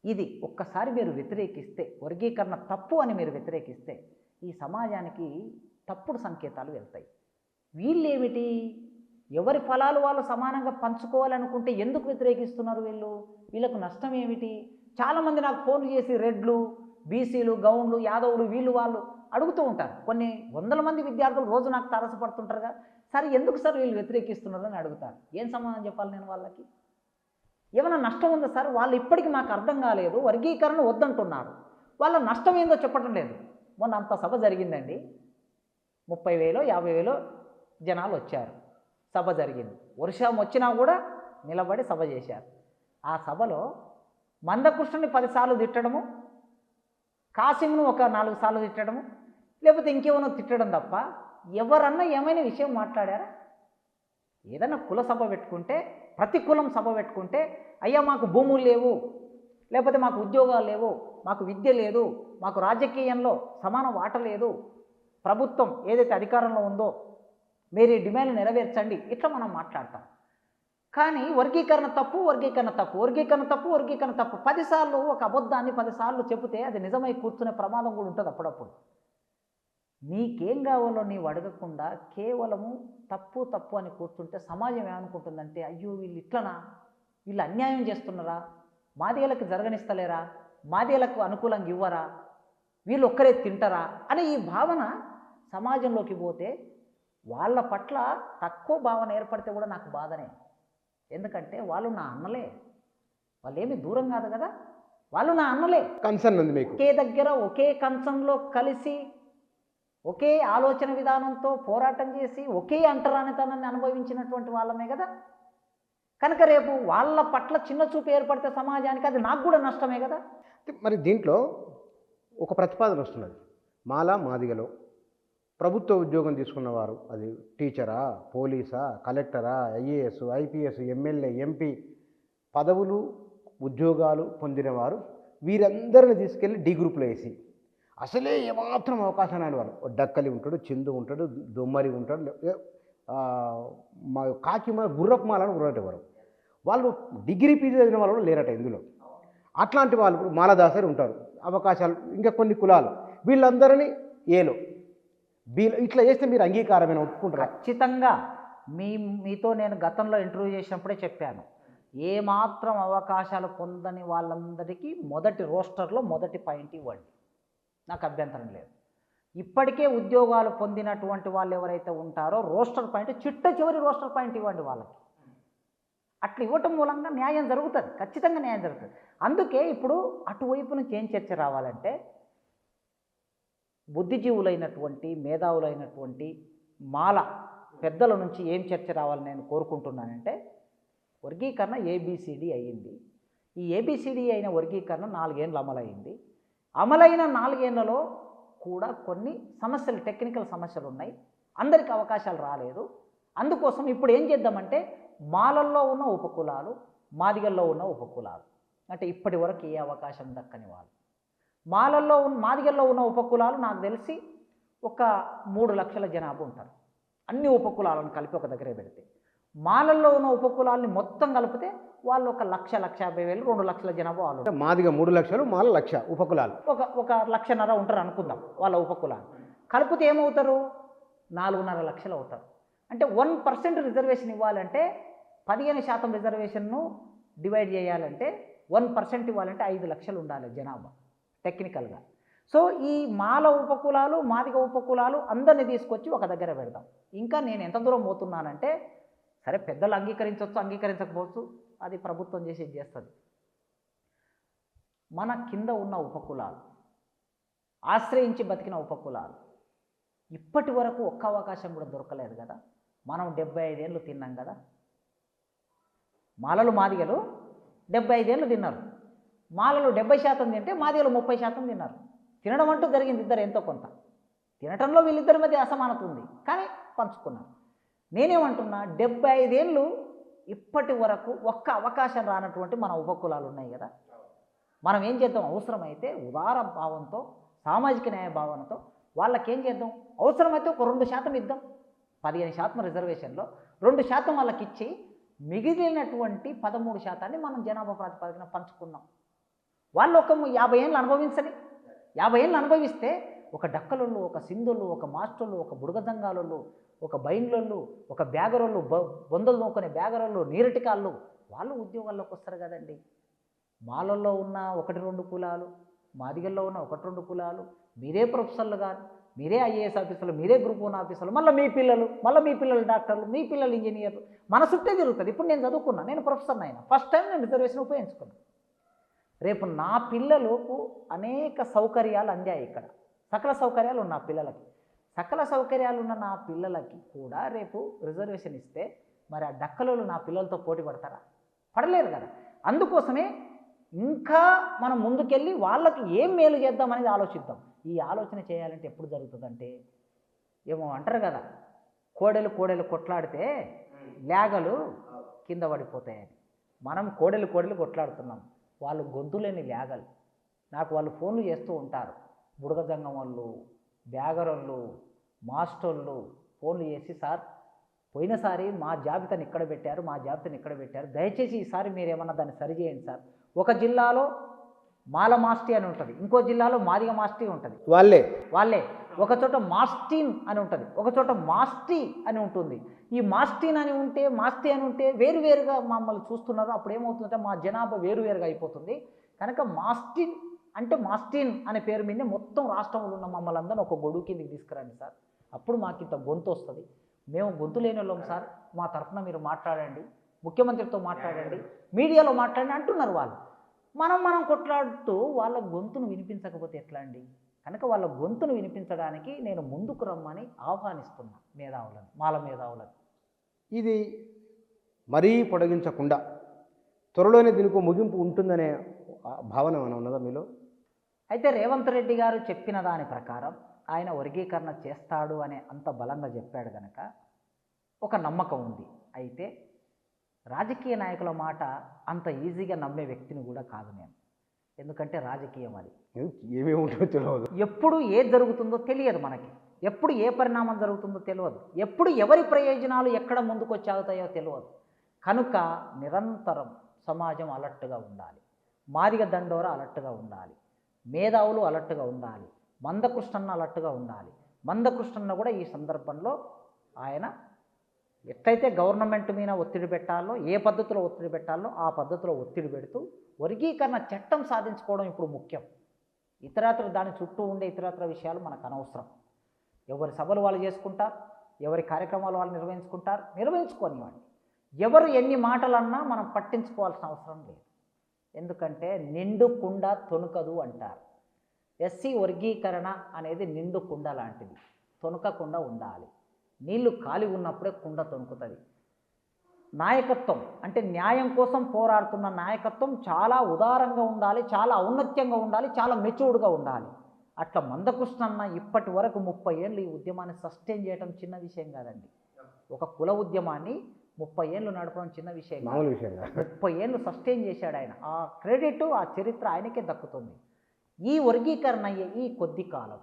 [SPEAKER 2] ఇది ఒక్కసారి మీరు వ్యతిరేకిస్తే, వర్గీకరణ తప్పు అని మీరు వ్యతిరేకిస్తే ఈ సమాజానికి తప్పుడు సంకేతాలు వెళ్తాయి. వీళ్ళేమిటి, ఎవరి ఫలాలు వాళ్ళు సమానంగా పంచుకోవాలనుకుంటే ఎందుకు వ్యతిరేకిస్తున్నారు వీళ్ళకు నష్టం ఏమిటి? చాలామంది నాకు ఫోన్లు చేసి రెడ్లు, బీసీలు, గౌండ్లు, యాదవులు, వీళ్ళు వాళ్ళు అడుగుతూ ఉంటారు. కొన్ని వందల మంది విద్యార్థులు రోజు నాకు తారసపడుతుంటారుగా, సరే ఎందుకు సార్ వీళ్ళు వ్యతిరేకిస్తున్నారు అని అడుగుతారు. ఏం సమాధానం చెప్పాలి నేను వాళ్ళకి? ఏమైనా నష్టం ఉందా సార్? వాళ్ళు ఇప్పటికీ మాకు అర్థం కాలేదు, వర్గీకరణ వద్దంటున్నారు, వాళ్ళ నష్టం ఏందో చెప్పడం లేదు. మొన్న అంత సభ జరిగిందండి, 30,000 50,000 జనాలు వచ్చారు, సభ జరిగింది. వర్షం వచ్చినా కూడా నిలబడి సభ చేశారు. ఆ సభలో మందకృష్ణుని 10 సార్లు తిట్టడము, కాసిమ్ను ఒక 4 సార్లు తిట్టడము, లేకపోతే ఇంకేమైనా తిట్టడం తప్ప ఎవరన్నా ఏమైనా విషయం మాట్లాడారా? ఏదైనా కుల సభ పెట్టుకుంటే, ప్రతి కులం సభ పెట్టుకుంటే, అయ్యా మాకు భూములు లేవు, లేకపోతే మాకు ఉద్యోగాలు లేవు, మాకు విద్య లేదు, మాకు రాజకీయంలో సమాన వాట లేదు, ప్రభుత్వం ఏదైతే అధికారంలో ఉందో మీరు ఈ డిమాండ్లు నెరవేర్చండి, ఇట్లా మనం మాట్లాడతాం. కానీ వర్గీకరణ తప్పు, వర్గీకరణ తప్పు, వర్గీకరణ తప్పు, వర్గీకరణ తప్పు 10 సార్లు ఒక అబద్ధాన్ని 10 సార్లు చెబితే అది నిజమై కూర్చునే ప్రమాదం కూడా ఉంటుంది అప్పుడప్పుడు. నీకేం కావాలో నీవు అడగకుండా కేవలము తప్పు తప్పు అని కూర్చుంటే సమాజం ఏమనుకుంటుందంటే, అయ్యో వీళ్ళు ఇట్లనా, వీళ్ళు అన్యాయం చేస్తున్నారా, మాదిగలకు జరగనిస్తలేరా, మాదిగలకు అనుకూలంగా ఇవ్వరా, వీళ్ళు ఒక్కరే తింటారా అనే ఈ భావన సమాజంలోకి పోతే వాళ్ళ పట్ల తక్కువ భావన ఏర్పడితే కూడా నాకు బాధనే. ఎందుకంటే వాళ్ళు నా అన్నలే, వాళ్ళు ఏమి దూరం కాదు కదా, వాళ్ళు నా అన్నలే.
[SPEAKER 1] కన్సర్న్ ఉంది మీకు.
[SPEAKER 2] ఒకే దగ్గర ఒకే కంచంలో కలిసి ఒకే ఆలోచన విధానంతో పోరాటం చేసి ఒకే అంటరానితనాన్ని అనుభవించినటువంటి వాళ్ళమే కదా. కనుక రేపు వాళ్ళ పట్ల చిన్న చూపు ఏర్పడితే సమాజానికి అది నాకు కూడా నష్టమే కదా.
[SPEAKER 1] మరి దీంట్లో ఒక ప్రతిపాదన వస్తున్నది, మాదిగలో ప్రభుత్వ ఉద్యోగం తీసుకున్నవారు, అది టీచరా, పోలీసా, కలెక్టరా, IAS, IPS, MLA, MP పదవులు ఉద్యోగాలు పొందినవారు వీరందరిని తీసుకెళ్ళి D గ్రూప్లో వేసి అసలే ఏమాత్రం అవకాశం రాని వాళ్ళు, డక్కలి ఉంటాడు, చిందు ఉంటాడు, దొమ్మరి ఉంటాడు, మా కాకిమాల గుర్రపుమాలని ఉండేవారు. వాళ్ళు డిగ్రీ PG చదివిన వాళ్ళు లేరట ఇందులో. అట్లాంటి వాళ్ళు ఇప్పుడు మాలదాసరి ఉంటారు, అవకాశాలు ఇంకా కొన్ని కులాలు, వీళ్ళందరినీ ఏలో ఇట్లా చేస్తే మీరు అంగీకారమైన ఒప్పుకుంటారా?
[SPEAKER 2] ఖచ్చితంగా. మీతో నేను గతంలో ఇంటర్వ్యూ చేసినప్పుడే చెప్పాను, ఏమాత్రం అవకాశాలు పొందని వాళ్ళందరికీ మొదటి రోస్టర్లో మొదటి పాయింట్ ఇవ్వండి, నాకు అభ్యంతరం లేదు. ఇప్పటికే ఉద్యోగాలు పొందినటువంటి వాళ్ళు ఎవరైతే ఉంటారో రోస్టర్ పాయింట్, చివరి రోస్టర్ పాయింట్ ఇవ్వండి వాళ్ళకి. అట్లా ఇవ్వటం మూలంగా న్యాయం జరుగుతుంది, ఖచ్చితంగా న్యాయం జరుగుతుంది. అందుకే ఇప్పుడు అటువైపు నుంచి ఏం చర్చ రావాలంటే, బుద్ధిజీవులైనటువంటి మేధావులైనటువంటి మాల పెద్దల నుంచి ఏం చర్చ రావాలని నేను కోరుకుంటున్నానంటే, వర్గీకరణ ABCD అయ్యింది. ఈ ABCD అయిన వర్గీకరణ 4 ఏళ్ళు అమలైంది. అమలైన 4 ఏళ్లలో కూడా కొన్ని సమస్యలు, టెక్నికల్ సమస్యలు ఉన్నాయి, అందరికీ అవకాశాలు రాలేదు. అందుకోసం ఇప్పుడు ఏం చేద్దామంటే, మాలల్లో ఉన్న ఉపకులాలు, మాదిగల్లో ఉన్న ఉపకులాలు, అంటే ఇప్పటి వరకు ఏ అవకాశం దక్కని వాళ్ళు, మాదిగల్లో ఉన్న ఉపకులాలు నాకు తెలిసి ఒక 3 లక్షల జనాభా ఉంటారు. అన్ని ఉపకులాలను కలిపి ఒక దగ్గరే పెడితే. మాలల్లో ఉన్న ఉపకులాలని మొత్తం కలిపితే వాళ్ళు 1,50,000 2 లక్షల జనాభా వాళ్ళు ఉంటారు.
[SPEAKER 1] మాదిగా 3 లక్షలు, మాల 1,00,000 ఉపకులాలు.
[SPEAKER 2] ఒక 1,50,000 ఉంటారు అనుకుందాం వాళ్ళ ఉపకులాలు. కలిపితే ఏమవుతారు? 4.5 లక్షలు అవుతారు. అంటే 1% రిజర్వేషన్ ఇవ్వాలంటే 15% రిజర్వేషన్ను డివైడ్ చేయాలంటే 1% ఇవ్వాలంటే 5 లక్షలు ఉండాలి జనాభా టెక్నికల్గా. సో ఈ మాల ఉపకులాలు, మాదిగ ఉపకులాలు అందరినీ తీసుకొచ్చి ఒక దగ్గర పెడదాం. ఇంకా నేను ఎంత దూరం పోతున్నానంటే, సరే పెద్దలు అంగీకరించవచ్చు, అంగీకరించకపోవచ్చు, అది ప్రభుత్వం చేసేది చేస్తుంది. మన కింద ఉన్న ఉపకులాలు, ఆశ్రయించి బతికిన ఉపకులాలు ఇప్పటి వరకు ఒక్క అవకాశం కూడా దొరకలేదు కదా. మనం 75 ఏళ్ళు తిన్నాం కదా. మాలలు మాదిగలు 75 ఏళ్ళు తిన్నారు. మాలలు 70% తింటే మాదిగలు 30% తిన్నారు. తినడం అంటూ జరిగింది, ఇద్దరు ఎంతో కొంత. తినటంలో వీళ్ళిద్దరి మధ్య అసమానత ఉంది, కానీ పంచుకున్నారు. నేనేమంటున్నా, 75 ఏళ్ళు ఇప్పటి వరకు ఒక్క అవకాశం రానటువంటి మన ఉపకులాలు ఉన్నాయి కదా. మనం ఏం చేద్దాం? అవసరమైతే ఉదార భావంతో, సామాజిక న్యాయ భావనతో వాళ్ళకేం చేద్దాం? అవసరమైతే ఒక 2% ఇద్దాం. 15% రిజర్వేషన్లో 2% వాళ్ళకి ఇచ్చి మిగిలినటువంటి 13% మనం జనాభా ప్రాతిపదికన పంచుకున్నాం. వాళ్ళు ఒక 50 ఏళ్ళు అనుభవించని, 50 ఏళ్ళు అనుభవిస్తే ఒక డక్కలోళ్ళు, ఒక సింధులు, ఒక మాస్టర్లు, ఒక బుడగదంగాలు, ఒక బైండ్లోళ్ళు, ఒక బ్యాగరోళ్ళు, బొందలు నూకునే బ్యాగరోళ్ళు, నీరటికాళ్ళు, వాళ్ళు ఉద్యోగాల్లోకి వస్తారు కదండి. మాలల్లో ఉన్న 1-2 కులాలు, మాదిగల్లో ఉన్న 1-2 కులాలు, మీరే ప్రొఫెసర్లు కాదు, మీరే ఐఏఎస్ ఆఫీసర్లు, మీరే గ్రూప్ 1 ఆఫీసర్లు, మళ్ళీ మీ పిల్లలు డాక్టర్లు, మీ పిల్లలు ఇంజనీర్లు, మన చుట్టే తిరుగుతుంది. ఇప్పుడు నేను చదువుకున్నా, నేను ప్రొఫెసర్ని అయినా, ఫస్ట్ టైం నేను రిజర్వేషన్ ఉపయోగించుకున్నాను. రేపు నా పిల్లలకు అనేక సౌకర్యాలు అందాయి. ఇక్కడ సకల సౌకర్యాలు ఉన్న నా పిల్లలకి, సకల సౌకర్యాలు ఉన్న నా పిల్లలకి కూడా రేపు రిజర్వేషన్ ఇస్తే మరి ఆ డక్కలోళ్ళు నా పిల్లలతో పోటీ పడతారా? పడలేరు కదా. అందుకోసమే ఇంకా మనం ముందుకెళ్ళి వాళ్ళకి ఏం మేలు చేద్దాం అనేది ఆలోచిద్దాం. ఈ ఆలోచన చేయాలంటే ఎప్పుడు జరుగుతుందంటే, ఏమో అంటారు కదా, కోడెలు కొట్లాడితే లేగలు కింద పడిపోతాయని. మనం కోడెలు కొట్లాడుతున్నాం, వాళ్ళు గొంతులేని లేగలు. నాకు వాళ్ళు ఫోన్లు చేస్తూ ఉంటారు, బుడగజంగం వాళ్ళు, బ్యాగరోళ్ళు, మాస్టర్లు ఫోన్లు చేసి, సార్ పోయినసారి మా జాబితాని ఇక్కడ పెట్టారు, దయచేసి ఈసారి మీరు ఏమన్నా దాన్ని సరిచేయండి సార్. ఒక జిల్లాలో మాల మాస్టీ అని ఉంటుంది, ఇంకో జిల్లాలో మాదిగ మాస్టీ ఉంటుంది, వాళ్ళే. ఒక చోట మాస్టీన్ అని ఉంటుంది, ఒక చోట మాస్టీ అని ఉంటుంది. ఈ మాస్టీ అని ఉంటే వేరువేరుగా మమ్మల్ని చూస్తున్నారు. అప్పుడు ఏమవుతుందంటే మా జనాభా వేరువేరుగా అయిపోతుంది. కనుక మాస్టీన్ అనే పేరు మీదనే మొత్తం రాష్ట్రంలో ఉన్న మమ్మల్ని అందరినీ ఒక గొడుగు కిందకి తీసుకురండి సార్, అప్పుడు మాకు ఇంత గొంతు వస్తుంది. మేము గొంతు లేని వాళ్ళం సార్, మా తరఫున మీరు మాట్లాడండి, ముఖ్యమంత్రితో మాట్లాడండి, మీడియాలో మాట్లాడండి అంటున్నారు వాళ్ళు. మనం కొట్లాడుతూ వాళ్ళ గొంతును వినిపించకపోతే ఎట్లా అండి? కనుక వాళ్ళ గొంతును వినిపించడానికి నేను ముందుకు రమ్మని ఆహ్వానిస్తున్నా మేధావులను, మాల మేధావులను.
[SPEAKER 1] ఇది మరీ పొడిగించకుండా త్వరలోనే దీనికి ముగింపు ఉంటుందనే భావన ఏమైనా ఉన్నదా మీలో?
[SPEAKER 2] అయితే రేవంత్ రెడ్డి గారు చెప్పిన దాని ప్రకారం ఆయన వర్గీకరణ చేస్తాడు అనే అంత బలంగా చెప్పాడు కనుక ఒక నమ్మకం ఉంది. అయితే రాజకీయ నాయకుల మాట అంత ఈజీగా నమ్మే వ్యక్తిని కూడా కాదు నేను. ఎందుకంటే రాజకీయం అది,
[SPEAKER 1] ఏమేమి ఉంటుందో తెలియదు,
[SPEAKER 2] ఎప్పుడు ఏది జరుగుతుందో తెలియదు మనకి, ఎప్పుడు ఏ పరిణామం జరుగుతుందో తెలియదు, ఎప్పుడు ఎవరి ప్రయోజనాలు ఎక్కడ ముందుకు వచ్చి ఆగుతాయో తెలియదు. కనుక నిరంతరం సమాజం అలర్ట్గా ఉండాలి, మాదిగ దండోర అలర్ట్గా ఉండాలి, మేధావులు అలర్ట్గా ఉండాలి, మందకృష్ణన్న అలర్ట్గా ఉండాలి. మందకృష్ణన్న కూడా ఈ సందర్భంలో ఆయన ఎట్లయితే గవర్నమెంట్ మీద ఒత్తిడి పెట్టాలో, ఏ పద్ధతిలో ఒత్తిడి పెట్టాలో ఆ పద్ధతిలో ఒత్తిడి పెడుతూ వర్గీకరణ చట్టం సాధించుకోవడం ఇప్పుడు ముఖ్యం. ఇతరత్ర దాని చుట్టూ ఉండే ఇతరత్ర విషయాలు మనకు అనవసరం. ఎవరి సభలు వాళ్ళు చేసుకుంటారు, ఎవరి కార్యక్రమాలు వాళ్ళు నిర్వహించుకోనివ్వండి. ఎవరు ఎన్ని మాటలన్నా మనం పట్టించుకోవాల్సిన అవసరం లేదు. ఎందుకంటే నిండు కుండ తొణుకదు అంటారు. ఎస్సీ వర్గీకరణ అనేది నిండు కుండ లాంటిది, తొణుకకుండా ఉండాలి. నీళ్లు ఖాళీ ఉన్నప్పుడే కుండ తొణుకుతుంది. నాయకత్వం అంటే న్యాయం కోసం పోరాడుతున్న నాయకత్వం చాలా ఉదారంగా ఉండాలి, చాలా ఔన్నత్యంగా ఉండాలి, చాలా మెచ్యూర్డ్గా ఉండాలి. అట్లా మందకృష్ణన్న ఇప్పటి వరకు 30 ఏళ్ళు ఈ ఉద్యమాన్ని సస్టైన్ చేయడం చిన్న విషయం కాదండి. ఒక కుల ఉద్యమాన్ని 30 ఏళ్ళు నడపడం చిన్న విషయం కాదు. 30 ఏళ్ళు సస్టైన్ చేశాడు ఆయన. ఆ క్రెడిట్, ఆ చరిత్ర ఆయనకే దక్కుతుంది. ఈ వర్గీకరణ అయ్యే ఈ కొద్ది కాలం,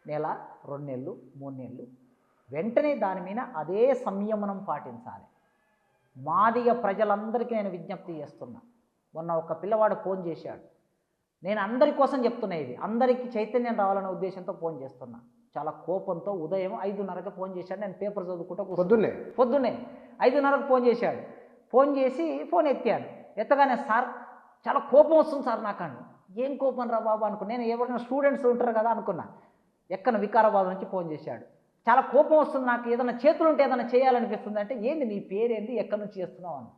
[SPEAKER 2] నెల, 2 నెలలు, 3 నెలలు, వెంటనే దాని మీద అదే సంయమనం పాటించాలి. మాదిగ ప్రజలందరికీ నేను విజ్ఞప్తి చేస్తున్నా. మొన్న ఒక పిల్లవాడు ఫోన్ చేశాడు. నేను అందరి కోసం చెప్తున్నా, ఇది అందరికీ చైతన్యం రావాలనే ఉద్దేశంతో ఫోన్ చేస్తున్నా. చాలా కోపంతో ఉదయం 5:30కి ఫోన్ చేశాడు. నేను పేపర్ చదువుకుంటూ పొద్దున్నే 5:30కి ఫోన్ చేశాడు. ఫోన్ చేసి ఫోన్ ఎత్తాను. ఎత్తగానే సార్ చాలా కోపం వస్తుంది సార్ నాకండి. ఏం కోపం రా బాబు అనుకున్నా. నేను ఎవరైనా స్టూడెంట్స్ ఉంటారు కదా అనుకున్నా. ఎక్కన వికారాబాద్ నుంచి ఫోన్ చేశాడు. చాలా కోపం వస్తుంది నాకు, ఏదైనా చేతులు ఉంటే ఏదైనా చేయాలనిపిస్తుంది. అంటే ఏంది నీ పేరేంది, ఎక్కడి నుంచి చేస్తున్నావు అని.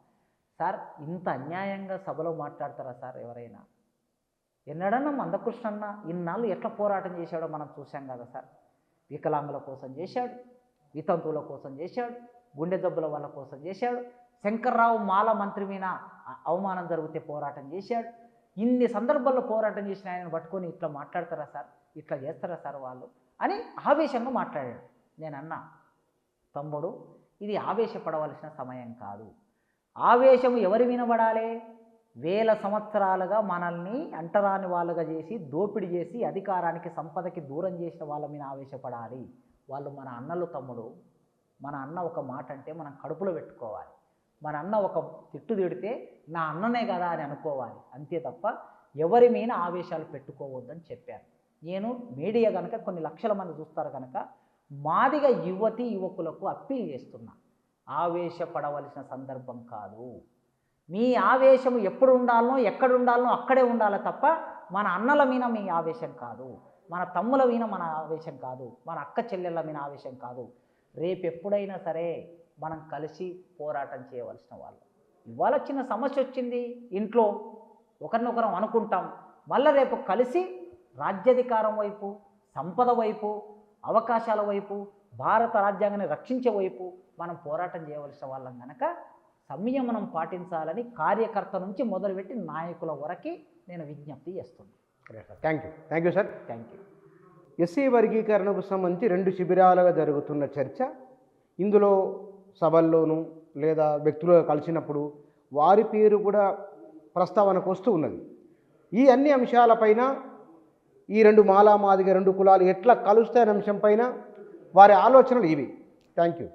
[SPEAKER 2] సార్ ఇంత అన్యాయంగా సభలో మాట్లాడతారా సార్ ఎవరైనా? ఎన్నడన్నా మందకృష్ణన్న ఇన్నాళ్ళు ఎట్లా పోరాటం చేశాడో మనం చూసాం కదా సార్. వికలాంగుల కోసం చేశాడు, వితంతువుల కోసం చేశాడు, గుండె జబ్బుల వాళ్ళ కోసం చేశాడు. శంకర్రావు మాల మంత్రి మీద అవమానం జరిగితే పోరాటం చేశాడు. ఇన్ని సందర్భాల్లో పోరాటం చేసిన ఆయనను పట్టుకొని ఇట్లా మాట్లాడతారా సార్, ఇట్లా చేస్తారా సార్ వాళ్ళు అని ఆవేశంగా మాట్లాడాడు. నేను అన్నా, తమ్ముడు ఇది ఆవేశపడవలసిన సమయం కాదు. ఆవేశం ఎవరి వినబడాలి? వేల సంవత్సరాలుగా మనల్ని అంటరాని వాళ్ళుగా చేసి దోపిడీ చేసి అధికారానికి సంపదకి దూరం చేసిన వాళ్ళ మీద ఆవేశపడాలి. వాళ్ళు మన అన్నలు తమ్ముడు. మన అన్న ఒక మాట అంటే మనం కడుపులో పెట్టుకోవాలి. మన అన్న ఒక తిట్టు తిడితే నా అన్ననే కదా అని అనుకోవాలి. అంతే తప్ప ఎవరి మీద ఆవేశాలు పెట్టుకోవద్దని చెప్పాను. నేను మీడియా కనుక కొన్ని లక్షల మంది చూస్తారు కనుక మాదిగ యువతి యువకులకు అప్పీల్ చేస్తున్నా, ఆవేశపడవలసిన సందర్భం కాదు. మీ ఆవేశం ఎప్పుడు ఉండాలనో ఎక్కడ ఉండాలనో అక్కడే ఉండాలి తప్ప మన అన్నల మీద మీ ఆవేశం కాదు, మన తమ్ముల మీద మన ఆవేశం కాదు, మన అక్క చెల్లెళ్ళ మీద ఆవేశం కాదు. రేపు ఎప్పుడైనా సరే మనం కలిసి పోరాటం చేయవలసిన వాళ్ళు. ఇవాళ చిన్న సమస్య వచ్చింది ఇంట్లో, ఒకరినొకరం అనుకుంటాం, మళ్ళీ రేపు కలిసి రాజ్యాధికారం వైపు, సంపద వైపు, అవకాశాల వైపు, భారత రాజ్యాంగాన్ని రక్షించే వైపు మనం పోరాటం చేయవలసిన వాళ్ళం కనుక సంయమనం పాటించాలని కార్యకర్త నుంచి మొదలుపెట్టి నాయకుల వరకు నేను విజ్ఞప్తి చేస్తున్నాను.
[SPEAKER 1] Thank you sir.
[SPEAKER 2] Thank you.
[SPEAKER 1] SC వర్గీకరణకు సంబంధించి 2 శిబిరాలుగా జరుగుతున్న చర్చ, ఇందులో సభల్లోనూ లేదా వ్యక్తులు కలిసినప్పుడు వారి పేరు కూడా ప్రస్తావనకు వస్తూ ఉన్నది. ఈ అన్ని అంశాలపైన ఈ 2 మాలా మాదిగ 2 కులాలు ఎట్లా కలుస్తాయనే అంశంపైన వారి ఆలోచనలు ఇవి. Thank you.